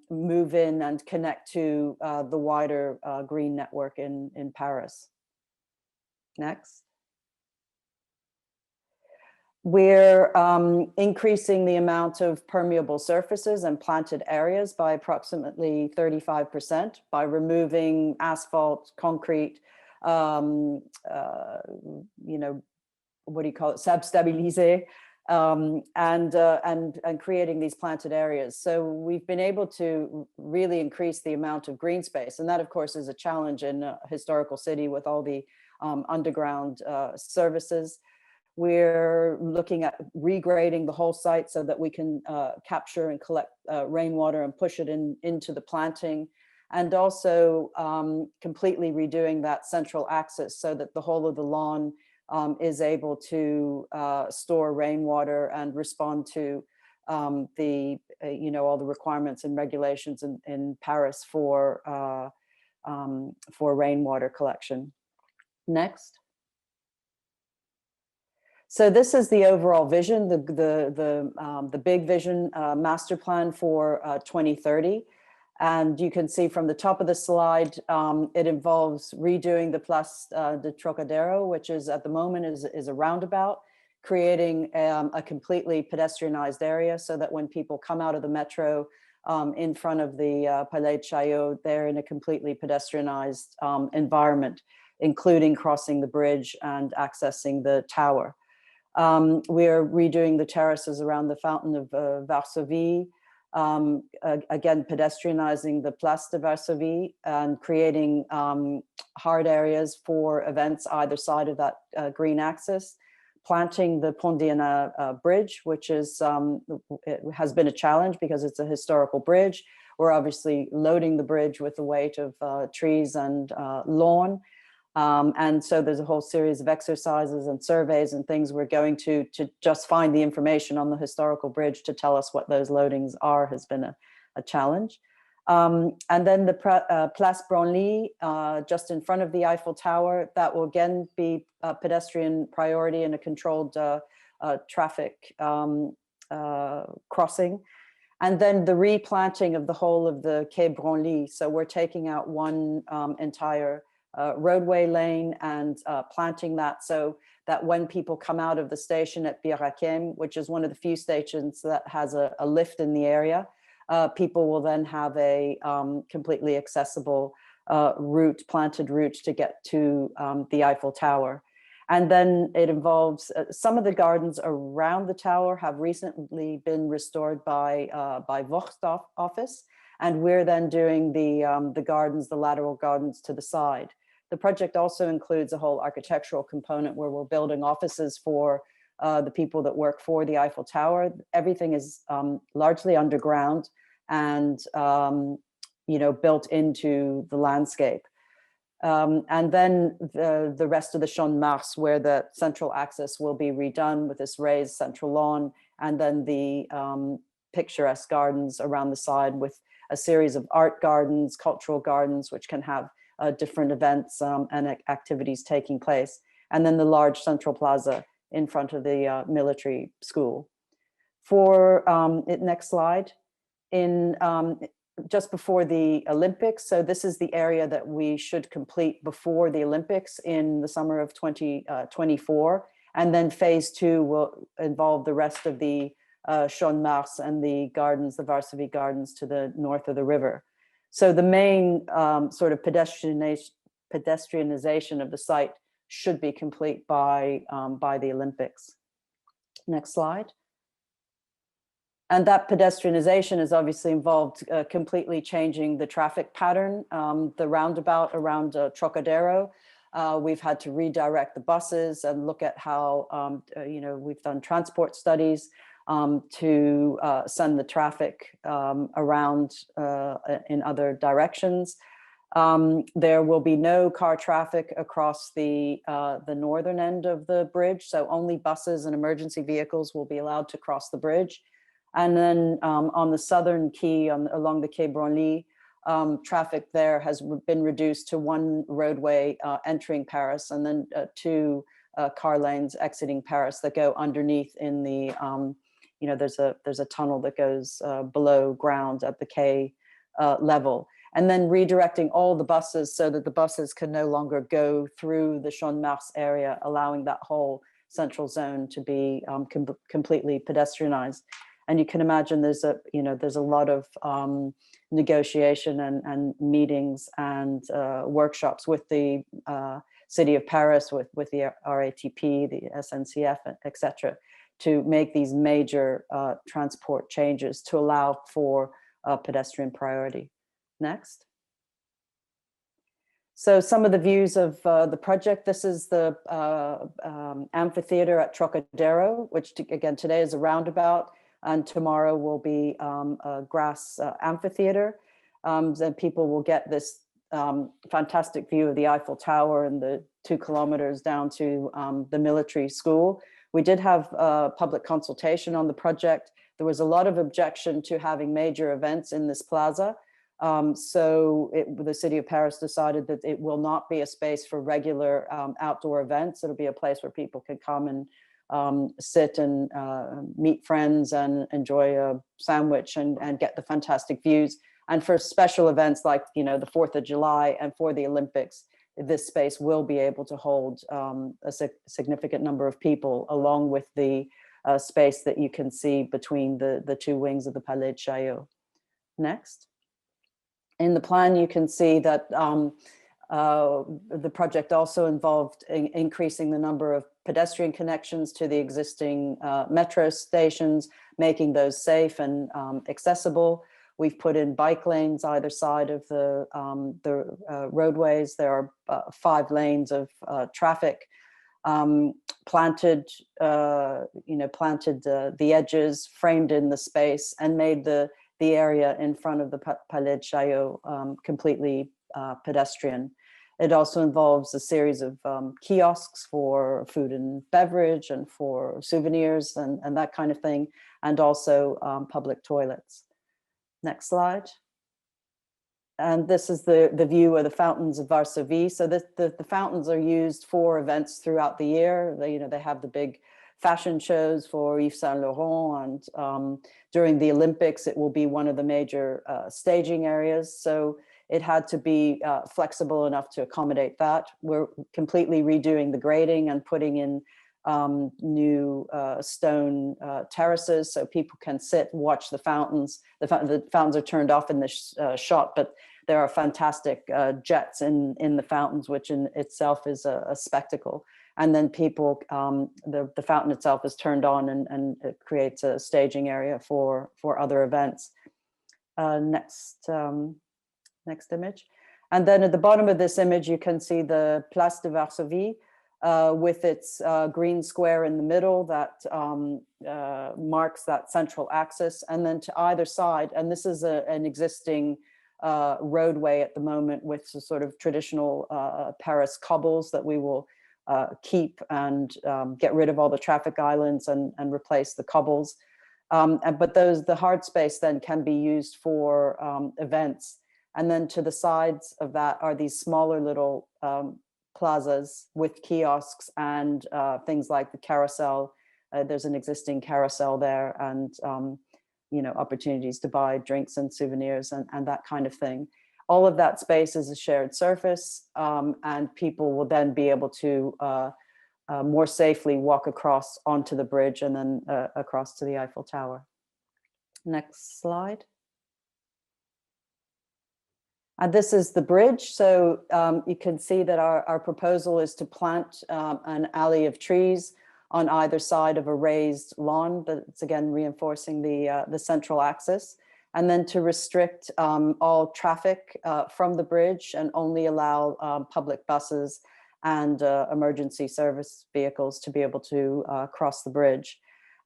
move in and connect to the wider green network in Paris. Next. We're increasing the amount of permeable surfaces and planted areas by approximately 35% by removing asphalt, concrete, you know, what do you call it, sub-stabilisé, and creating these planted areas. So we've been able to really increase the amount of green space. And that, of course, is a challenge in a historical city with all the underground services. We're looking at regrading the whole site so that we can capture and collect rainwater and push it into the planting, and also completely redoing that central axis so that the whole of the lawn is able to store rainwater and respond to you know, all the requirements and regulations in Paris for rainwater collection. Next. So this is the overall vision, the big vision master plan for 2030. And you can see from the top of the slide, it involves redoing the Place de Trocadero, which is at the moment is a roundabout. creating a completely pedestrianized area so that when people come out of the metro in front of the Palais de Chaillot, they're in a completely pedestrianized environment, including crossing the bridge and accessing the tower. We are redoing the terraces around the Fountain of Varsovie, again, pedestrianizing the Place de Varsovie and creating hard areas for events either side of that green axis, planting the Pont d'Iéna bridge, which is it has been a challenge because it's a historical bridge. We're obviously loading the bridge with the weight of trees and lawn. And so there's a whole series of exercises and surveys and things we're going to just find the information on the historical bridge to tell us what those loadings are has been a challenge. And then the Place Branly, just in front of the Eiffel Tower, that will again be a pedestrian priority and a controlled traffic crossing. And then the replanting of the whole of the Quai Branly. So we're taking out one entire roadway lane and planting that so that when people come out of the station at Bir Hakeim, which is one of the few stations that has a lift in the area, people will then have a completely accessible planted route to get to the Eiffel Tower. And then it involves some of the gardens around the tower have recently been restored by Vocht's office, and we're then doing the gardens, the lateral gardens to the side. The project also includes a whole architectural component where we're building offices for the people that work for the Eiffel Tower. Everything is largely underground and built into the landscape. And then the rest of the Champ de Mars, where the central axis will be redone with this raised central lawn, and then the picturesque gardens around the side with a series of art gardens, cultural gardens, which can have different events and activities taking place. And then the large central plaza in front of the military school. For next slide, just before the Olympics. So this is the area that we should complete before the Olympics in the summer of 2024. And then phase 2 will involve the rest of the Champ de Mars and the gardens, the Varsovie gardens to the north of the river. So the main sort of pedestrianization of the site should be complete by the Olympics. Next slide. And that pedestrianization has obviously involved completely changing the traffic pattern. The roundabout around Trocadero, we've had to redirect the buses and look at how, we've done transport studies to send the traffic around in other directions. There will be no car traffic across the northern end of the bridge, so only buses and emergency vehicles will be allowed to cross the bridge. And then on the southern quay, along the Quai Branly, traffic there has been reduced to one roadway entering Paris, and then 2 car lanes exiting Paris that go underneath in the, there's a tunnel that goes below ground at the quay level. And then redirecting all the buses so that the buses can no longer go through the Champ de Mars area, allowing that whole central zone to be completely pedestrianized. And you can imagine there's a lot of negotiation and meetings and workshops with the City of Paris, with the RATP, the SNCF, etc., to make these major transport changes to allow for pedestrian priority. Next. So some of the views of the project. This is the amphitheater at Trocadero, which again today is a roundabout, and tomorrow will be a grass amphitheater. Then people will get this fantastic view of the Eiffel Tower and the 2 kilometers down to the military school. We did have public consultation on the project. There was a lot of objection to having major events in this plaza. So the City of Paris decided that it will not be a space for regular outdoor events. It'll be a place where people can come and sit and meet friends and enjoy a sandwich and get the fantastic views. And for special events like, the 4th of July and for the Olympics, this space will be able to hold a significant number of people, along with the space that you can see between the two wings of the Palais de Chaillot. Next. In the plan, you can see that the project also involved increasing the number of pedestrian connections to the existing metro stations, making those safe and accessible. We've put in bike lanes either side of the roadways. There are 5 lanes of traffic. Planted the edges, framed in the space, and made the area in front of the Palais de Chaillot completely pedestrian. It also involves a series of kiosks for food and beverage and for souvenirs and that kind of thing, and also public toilets. Next slide. And this is the view of the fountains of Varsovie. So the fountains are used for events throughout the year. They have the big fashion shows for Yves Saint Laurent, and during the Olympics, it will be one of the major staging areas. So it had to be flexible enough to accommodate that. We're completely redoing the grading and putting in new stone terraces so people can sit, watch the fountains. The fountains are turned off in this shot, but there are fantastic jets in the fountains, which in itself is a spectacle. And then people, the fountain itself is turned on and it creates a staging area for other events. Next image. And then at the bottom of this image, you can see the Place de Varsovie with its green square in the middle that marks that central axis. And then to either side, and this is an existing roadway at the moment with some sort of traditional Paris cobbles that we will keep and get rid of all the traffic islands and replace the cobbles. But the hard space then can be used for events. And then to the sides of that are these smaller little plazas with kiosks and things like the carousel. There's an existing carousel there, and opportunities to buy drinks and souvenirs and that kind of thing. All of that space is a shared surface, and people will then be able to more safely walk across onto the bridge and then across to the Eiffel Tower. Next slide. And this is the bridge. So you can see that our proposal is to plant an alley of trees on either side of a raised lawn, but it's again reinforcing the central axis, and then to restrict all traffic from the bridge and only allow public buses and emergency service vehicles to be able to cross the bridge.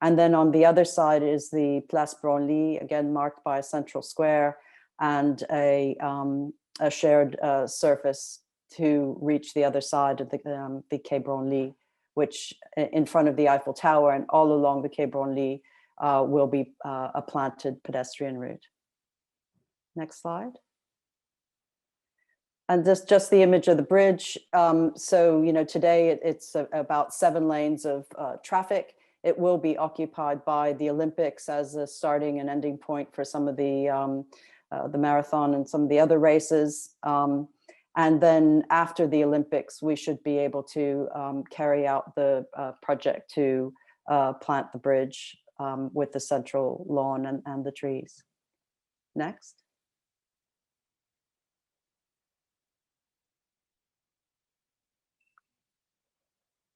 And then on the other side is the Place Branly, again marked by a central square and a shared surface to reach the other side of the Quai Branly, which in front of the Eiffel Tower and all along the Quai Branly will be a planted pedestrian route. Next slide. And this just the image of the bridge. So, today it's about 7 lanes of traffic. It will be occupied by the Olympics as a starting and ending point for some of the marathon and some of the other races. And then after the Olympics, we should be able to carry out the project to plant the bridge with the central lawn and the trees. Next.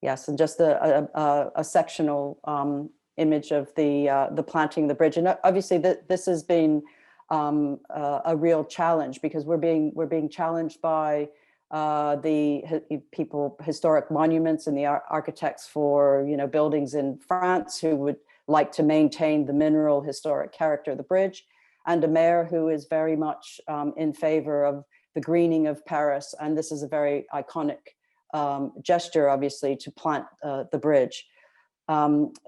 Yes, and just a sectional image of the planting of the bridge. And obviously this has been a real challenge because we're being challenged by the historic monuments and the architects for buildings in France who would like to maintain the mineral historic character of the bridge, and a mayor who is very much in favor of the greening of Paris. And this is a very iconic gesture, obviously, to plant the bridge.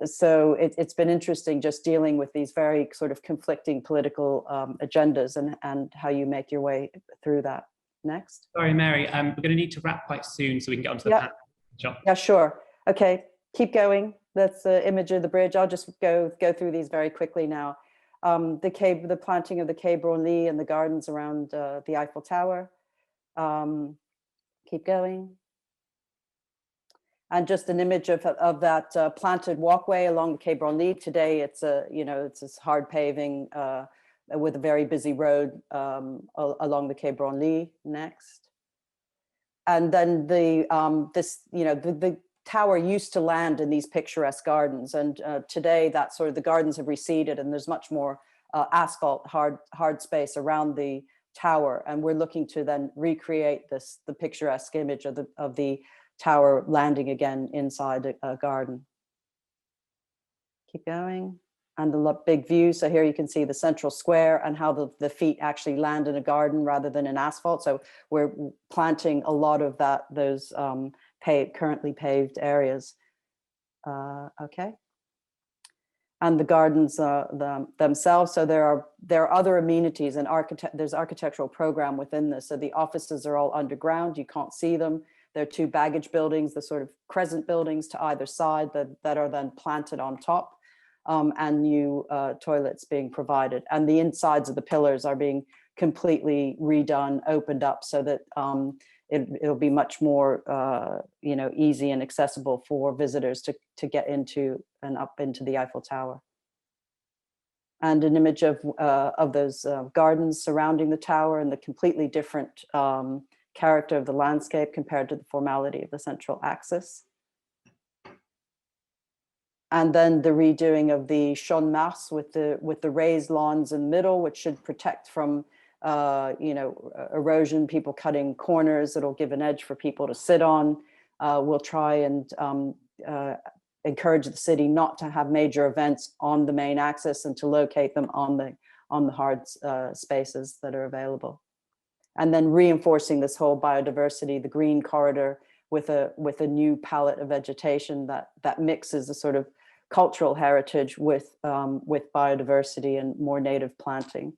So it's been interesting just dealing with these very sort of conflicting political agendas and how you make your way through that. Next. Sorry, Mary, we're going to need to wrap quite soon so we can get onto the panel. Sure. Yeah, sure. Okay, keep going. That's the image of the bridge. I'll just go through these very quickly now. The planting of the Quai Branly and the gardens around the Eiffel Tower. Keep going. And just an image of that planted walkway along the Quai Branly. Today, it's it's this hard paving with a very busy road along the Quai Branly. Next, and then the tower used to land in these picturesque gardens, and today that sort of the gardens have receded, and there's much more asphalt hard space around the tower, and we're looking to then recreate the picturesque image of the tower landing again inside a garden. Keep going. And the big view. So here you can see the central square and how the feet actually land in a garden rather than in asphalt. So we're planting a lot of those currently paved areas. Okay. And the gardens themselves. So there are other amenities, and there's architectural program within this. So the offices are all underground. You can't see them. There are two baggage buildings, the sort of crescent buildings to either side that are then planted on top, and new toilets being provided. And the insides of the pillars are being completely redone, opened up, so that it'll be much more easy and accessible for visitors to get into and up into the Eiffel Tower. And an image of those gardens surrounding the tower and the completely different character of the landscape compared to the formality of the central axis. And then the redoing of the Champ de Mars with the raised lawns in the middle, which should protect from erosion, people cutting corners. It'll give an edge for people to sit on. We'll try and encourage the city not to have major events on the main axis and to locate them on the hard spaces that are available. And then reinforcing this whole biodiversity, the green corridor with a new palette of vegetation that mixes the sort of cultural heritage with biodiversity and more native planting.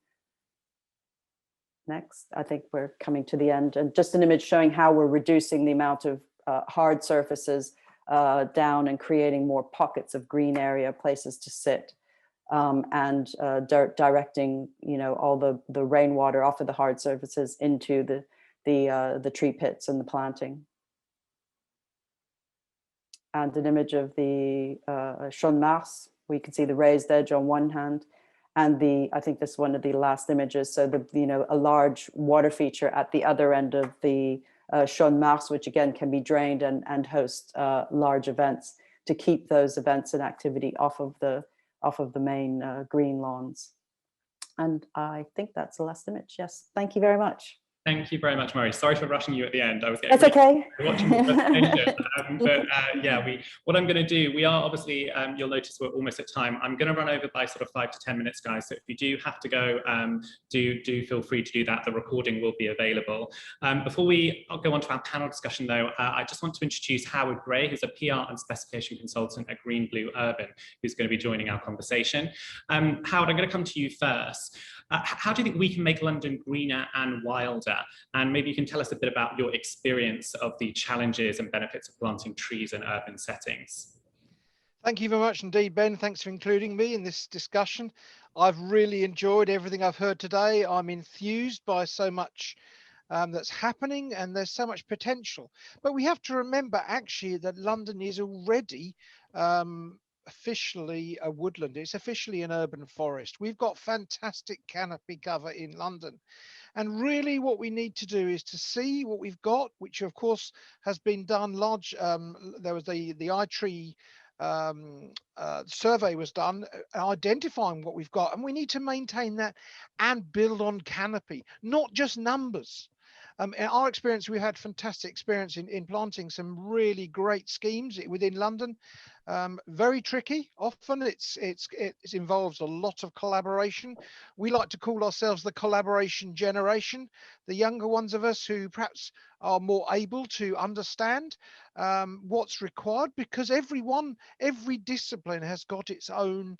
Next, I think we're coming to the end, and just an image showing how we're reducing the amount of hard surfaces down and creating more pockets of green area, places to sit. And directing, all the rainwater off of the hard surfaces into the tree pits and the planting. And an image of the Champ de Mars. We can see the raised edge on one hand, and I think this is one of the last images. So a large water feature at the other end of the Champ de Mars, which again can be drained and host large events to keep those events and activity off of the main green lawns. And I think that's the last image. Yes, thank you very much. Thank you very much, Murray. Sorry for rushing you at the end. I was getting okay. Watching the presentation. What I'm going to do, we are obviously, you'll notice we're almost at time. I'm going to run over by sort of 5 to 10 minutes, guys. So if you do have to go, do feel free to do that. The recording will be available. Before we go on to our panel discussion, though, I just want to introduce Howard Gray, who's a PR and specification consultant at Green Blue Urban, who's going to be joining our conversation. Howard, I'm going to come to you first. How do you think we can make London greener and wilder? And maybe you can tell us a bit about your experience of the challenges and benefits of planting trees in urban settings. Thank you very much indeed, Ben. Thanks for including me in this discussion. I've really enjoyed everything I've heard today. I'm enthused by so much that's happening, and there's so much potential. But we have to remember actually that London is already officially a woodland. It's officially an urban forest. We've got fantastic canopy cover in London. And really what we need to do is to see what we've got, which of course has been done large. There was the iTree survey was done identifying what we've got, and we need to maintain that and build on canopy, not just numbers. In our experience, we had fantastic experience in planting some really great schemes within London. Very tricky. Often it involves a lot of collaboration. We like to call ourselves the collaboration generation, the younger ones of us who perhaps are more able to understand what's required, because every discipline has got its own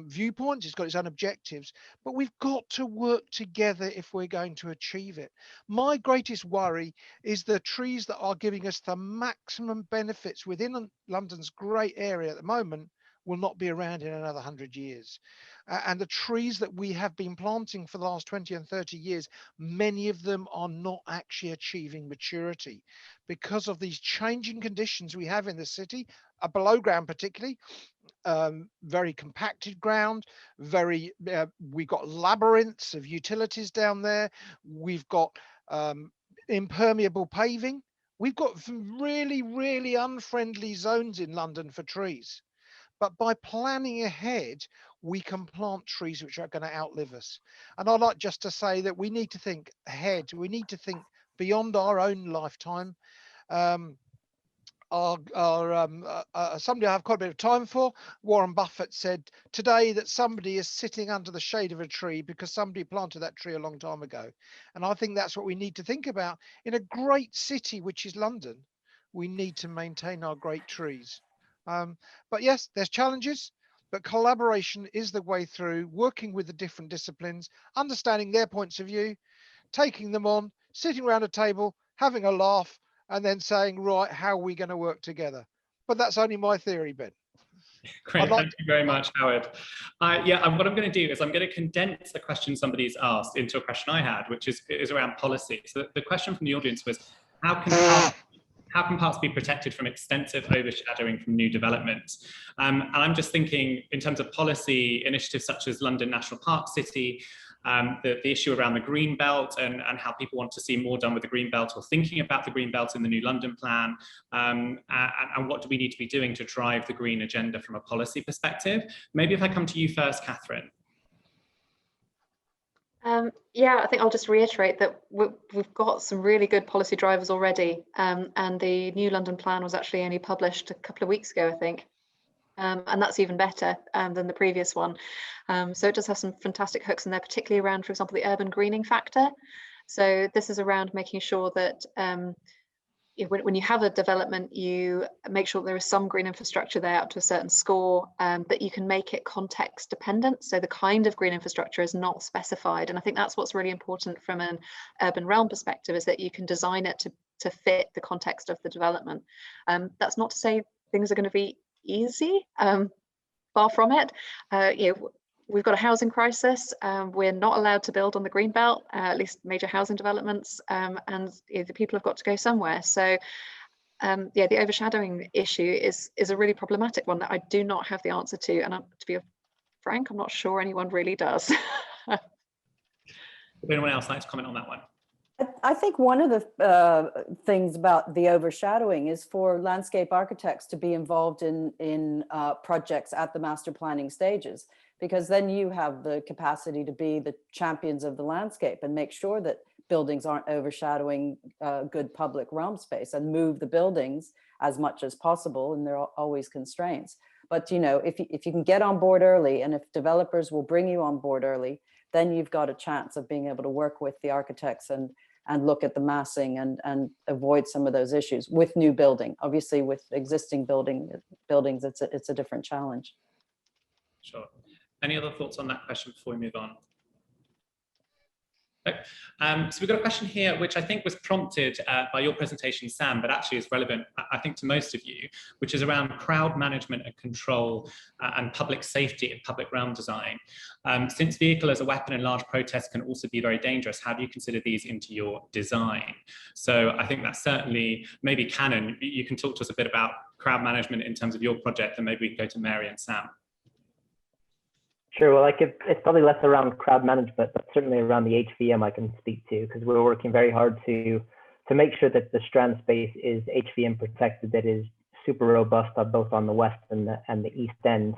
viewpoints, it's got its own objectives, but we've got to work together if we're going to achieve it. My greatest worry is the trees that are giving us the maximum benefits within London's great area at the moment will not be around in another 100 years. And the trees that we have been planting for the last 20 and 30 years, many of them are not actually achieving maturity because of these changing conditions we have in the city, below ground particularly. Very compacted ground, we've got labyrinths of utilities down there. We've got impermeable paving. We've got some really, really unfriendly zones in London for trees. But by planning ahead, we can plant trees which are going to outlive us. And I'd like just to say that we need to think ahead. We need to think beyond our own lifetime. Somebody I have quite a bit of time for, Warren Buffett, said today that somebody is sitting under the shade of a tree because somebody planted that tree a long time ago. And I think that's what we need to think about. In a great city, which is London, we need to maintain our great trees. But yes, there's challenges, but collaboration is the way through, working with the different disciplines, understanding their points of view, taking them on, sitting around a table, having a laugh, and then saying, right, how are we going to work together? But that's only my theory, Ben. Great, thank you very much, Howard. What I'm going to do is I'm going to condense the question somebody's asked into a question I had, which is around policy. So the question from the audience was, how can parks be protected from extensive overshadowing from new developments? And I'm just thinking in terms of policy initiatives such as London National Park City, the issue around the green belt and how people want to see more done with the green belt or thinking about the green belt in the new London plan, and what do we need to be doing to drive the green agenda from a policy perspective? Maybe if I come to you first, Catherine. Yeah, I think I'll just reiterate that we've got some really good policy drivers already, and the new London plan was actually only published a couple of weeks ago, I think. And that's even better than the previous one. So it does have some fantastic hooks in there, particularly around, for example, the urban greening factor. So this is around making sure that when you have a development, you make sure there is some green infrastructure there up to a certain score, but you can make it context dependent. So the kind of green infrastructure is not specified. And I think that's what's really important from an urban realm perspective, is that you can design it to fit the context of the development. That's not to say things are going to be easy, far from it. We've got a housing crisis. We're not allowed to build on the green belt, at least major housing developments, and the people have got to go somewhere. So the overshadowing issue is a really problematic one that I do not have the answer to, and to be frank, I'm not sure anyone really does. Would anyone else like to comment on that one? I think one of the things about the overshadowing is for landscape architects to be involved in projects at the master planning stages, because then you have the capacity to be the champions of the landscape and make sure that buildings aren't overshadowing good public realm space, and move the buildings as much as possible. And there are always constraints. But if you can get on board early, and if developers will bring you on board early, then you've got a chance of being able to work with the architects and look at the massing and avoid some of those issues with new building. Obviously, with existing buildings, it's a different challenge. Sure. Any other thoughts on that question before we move on? So we've got a question here, which I think was prompted by your presentation, Sam, but actually is relevant, I think, to most of you, which is around crowd management and control and public safety and public realm design. Since vehicle as a weapon in large protests can also be very dangerous, how do you consider these into your design? So I think that's certainly, maybe Canon, you can talk to us a bit about crowd management in terms of your project, and maybe we can go to Mary and Sam. Sure. Well, it's probably less around crowd management, but certainly around the HVM I can speak to, because we're working very hard to make sure that the Strand space is HVM protected, that is super robust both on the west and the east end.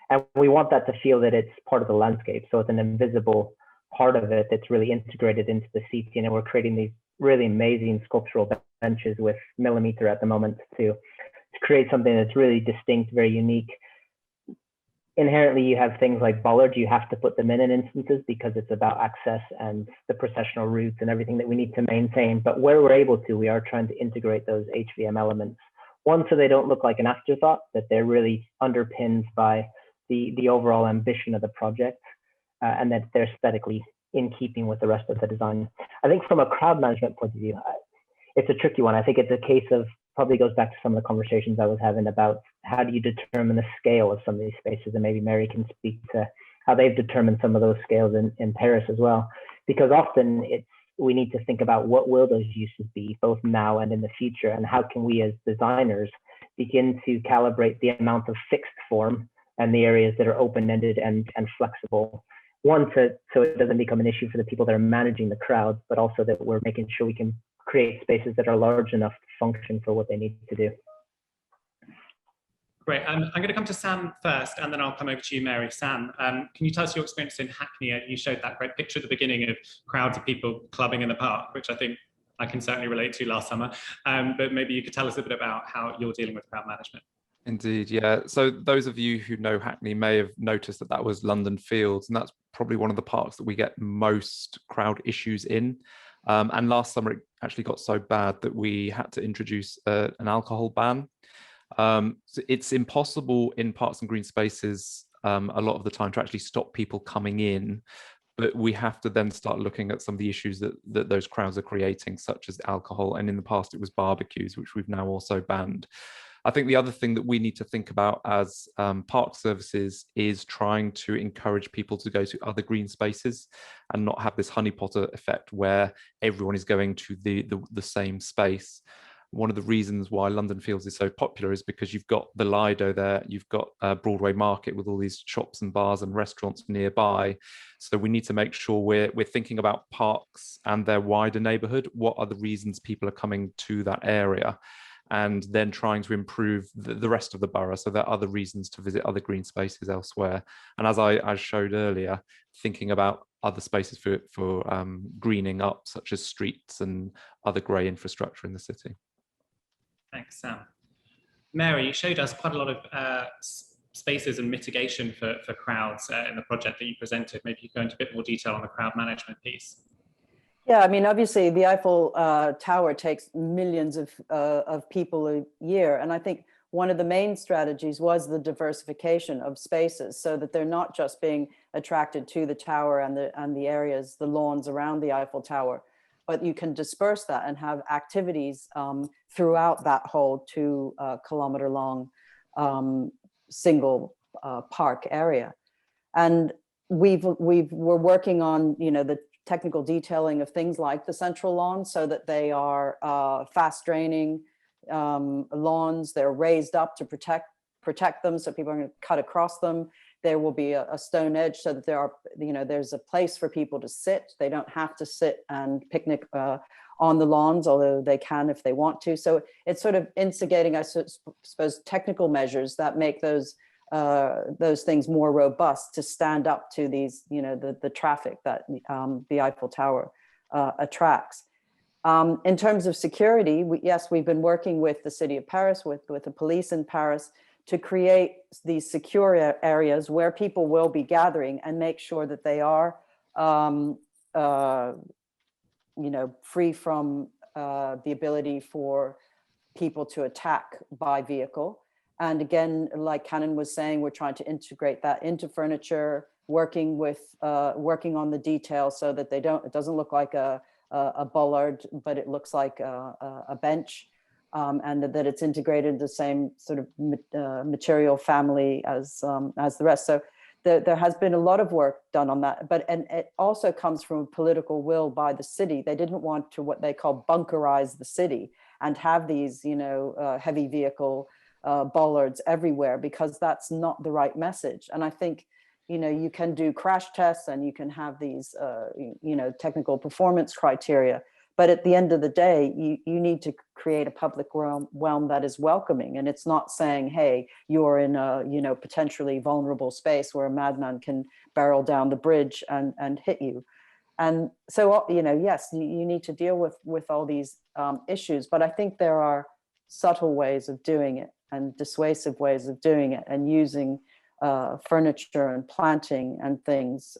And we want that to feel that it's part of the landscape. So it's an invisible part of it that's really integrated into the CT. And we're creating these really amazing sculptural benches with millimeter at the moment to create something that's really distinct, very unique. Inherently, you have things like bollards. You have to put them in instances because it's about access and the processional routes and everything that we need to maintain. But where we're able to, we are trying to integrate those HVM elements. One, so they don't look like an afterthought, that they're really underpinned by the overall ambition of the project, and that they're aesthetically in keeping with the rest of the design. I think from a crowd management point of view, it's a tricky one. I think it's a case of probably goes back to some of the conversations I was having about how do you determine the scale of some of these spaces, and maybe Mary can speak to how they've determined some of those scales in Paris as well, because often we need to think about what will those uses be both now and in the future, and how can we as designers begin to calibrate the amount of fixed form and the areas that are open-ended and flexible. One, so it doesn't become an issue for the people that are managing the crowds, but also that we're making sure we can create spaces that are large enough to function for what they need to do. Great. I'm going to come to Sam first, and then I'll come over to you, Mary. Sam, can you tell us your experience in Hackney? You showed that great picture at the beginning of crowds of people clubbing in the park, which I think I can certainly relate to last summer. But maybe you could tell us a bit about how you're dealing with crowd management. Indeed, yeah. So those of you who know Hackney may have noticed that that was London Fields, and that's probably one of the parks that we get most crowd issues in. And last summer, it actually got so bad that we had to introduce an alcohol ban. So it's impossible in parks and green spaces a lot of the time to actually stop people coming in, but we have to then start looking at some of the issues that those crowds are creating, such as alcohol. And in the past, it was barbecues, which we've now also banned. I think the other thing that we need to think about as park services is trying to encourage people to go to other green spaces and not have this honey potter effect where everyone is going to the same space. One of the reasons why London Fields is so popular is because you've got the Lido there, you've got Broadway Market with all these shops and bars and restaurants nearby. So we need to make sure we're thinking about parks and their wider neighborhood. What are the reasons people are coming to that area? And then trying to improve the rest of the borough so there are other reasons to visit other green spaces elsewhere. And as I showed earlier, thinking about other spaces for greening up, such as streets and other grey infrastructure in the city. Thanks, Sam. Mary, you showed us quite a lot of spaces and mitigation for crowds in the project that you presented. Maybe you could go into a bit more detail on the crowd management piece. Yeah, I mean, obviously the Eiffel Tower takes millions of people a year. And I think one of the main strategies was the diversification of spaces so that they're not just being attracted to the tower and the areas, the lawns around the Eiffel Tower, but you can disperse that and have activities throughout that whole 2 kilometer long single park area. And we're working on, the technical detailing of things like the central lawns so that they are fast draining lawns. They're raised up to protect them, so people are going to cut across them. There will be a stone edge so that there's a place for people to sit. They don't have to sit and picnic on the lawns, although they can if they want to. So it's sort of instigating, I suppose, technical measures that make those things more robust to stand up to these, the traffic that the Eiffel Tower attracts. In terms of security, we've been working with the city of Paris, with the police in Paris, to create these secure areas where people will be gathering and make sure that they are, free from the ability for people to attack by vehicle. And again, like Canon was saying, we're trying to integrate that into furniture, working on the details so that it doesn't look like a bollard, but it looks like a bench, and that it's integrated the same sort of material family as the rest. So there has been a lot of work done on that, and it also comes from a political will by the city. They didn't want to what they call bunkerize the city and have these, heavy vehicle bollards everywhere, because that's not the right message. And I think, you can do crash tests and you can have these, technical performance criteria. But at the end of the day, you need to create a public realm that is welcoming. And it's not saying, hey, you're in a, potentially vulnerable space where a madman can barrel down the bridge and hit you. And so, yes, you need to deal with all these issues. But I think there are subtle ways of doing it and dissuasive ways of doing it, and using furniture and planting and things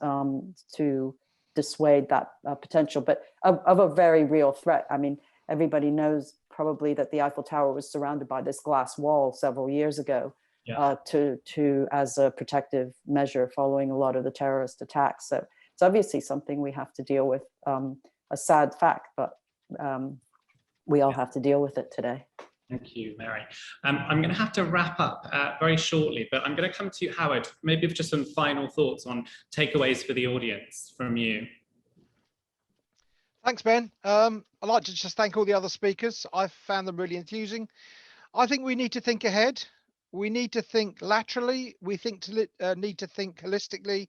to dissuade that potential, but of a very real threat. I mean, everybody knows probably that the Eiffel Tower was surrounded by this glass wall several years ago, to as a protective measure following a lot of the terrorist attacks. So it's obviously something we have to deal with, a sad fact, but we all have to deal with it today. Thank you, Mary. I'm going to have to wrap up very shortly, but I'm going to come to you, Howard, maybe with just some final thoughts on takeaways for the audience from you. Thanks, Ben. I'd like to just thank all the other speakers. I found them really enthusing. I think we need to think ahead. We need to think laterally. We need to think holistically.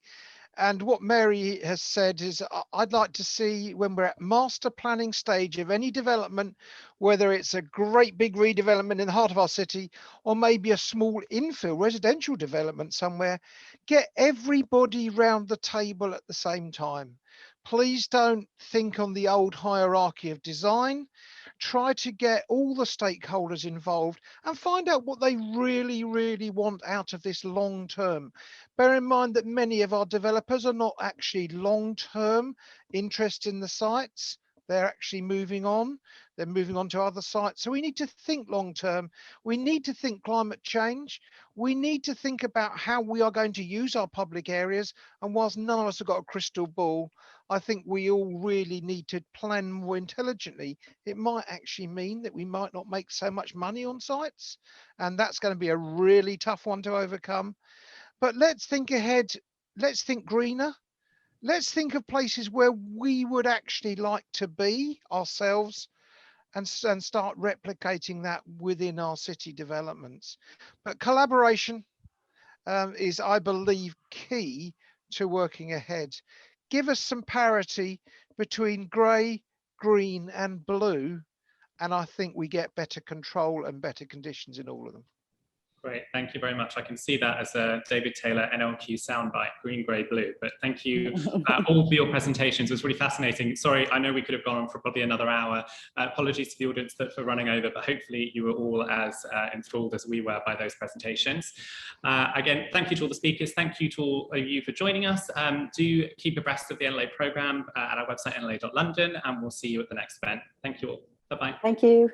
And what Mary has said is I'd like to see, when we're at master planning stage of any development, whether it's a great big redevelopment in the heart of our city or maybe a small infill residential development somewhere, get everybody round the table at the same time. Please don't think on the old hierarchy of design. Try to get all the stakeholders involved and find out what they really, really want out of this long term. Bear in mind that many of our developers are not actually long-term interested in the sites. They're actually moving on. They're moving on to other sites. So we need to think long-term. We need to think climate change. We need to think about how we are going to use our public areas. And whilst none of us have got a crystal ball, I think we all really need to plan more intelligently. It might actually mean that we might not make so much money on sites. And that's going to be a really tough one to overcome. But let's think ahead. Let's think greener. Let's think of places where we would actually like to be ourselves and start replicating that within our city developments. But collaboration is, I believe, key to working ahead. Give us some parity between grey, green and blue, and I think we get better control and better conditions in all of them. Great, thank you very much. I can see that as a David Taylor NLQ soundbite, green, grey, blue. But thank you all for your presentations. It was really fascinating. Sorry, I know we could have gone on for probably another hour. Apologies to the audience for running over, but hopefully you were all as enthralled as we were by those presentations. Again, thank you to all the speakers. Thank you to all of you for joining us. Do keep abreast of the NLA programme at our website, nla.london, and we'll see you at the next event. Thank you all. Bye-bye. Thank you.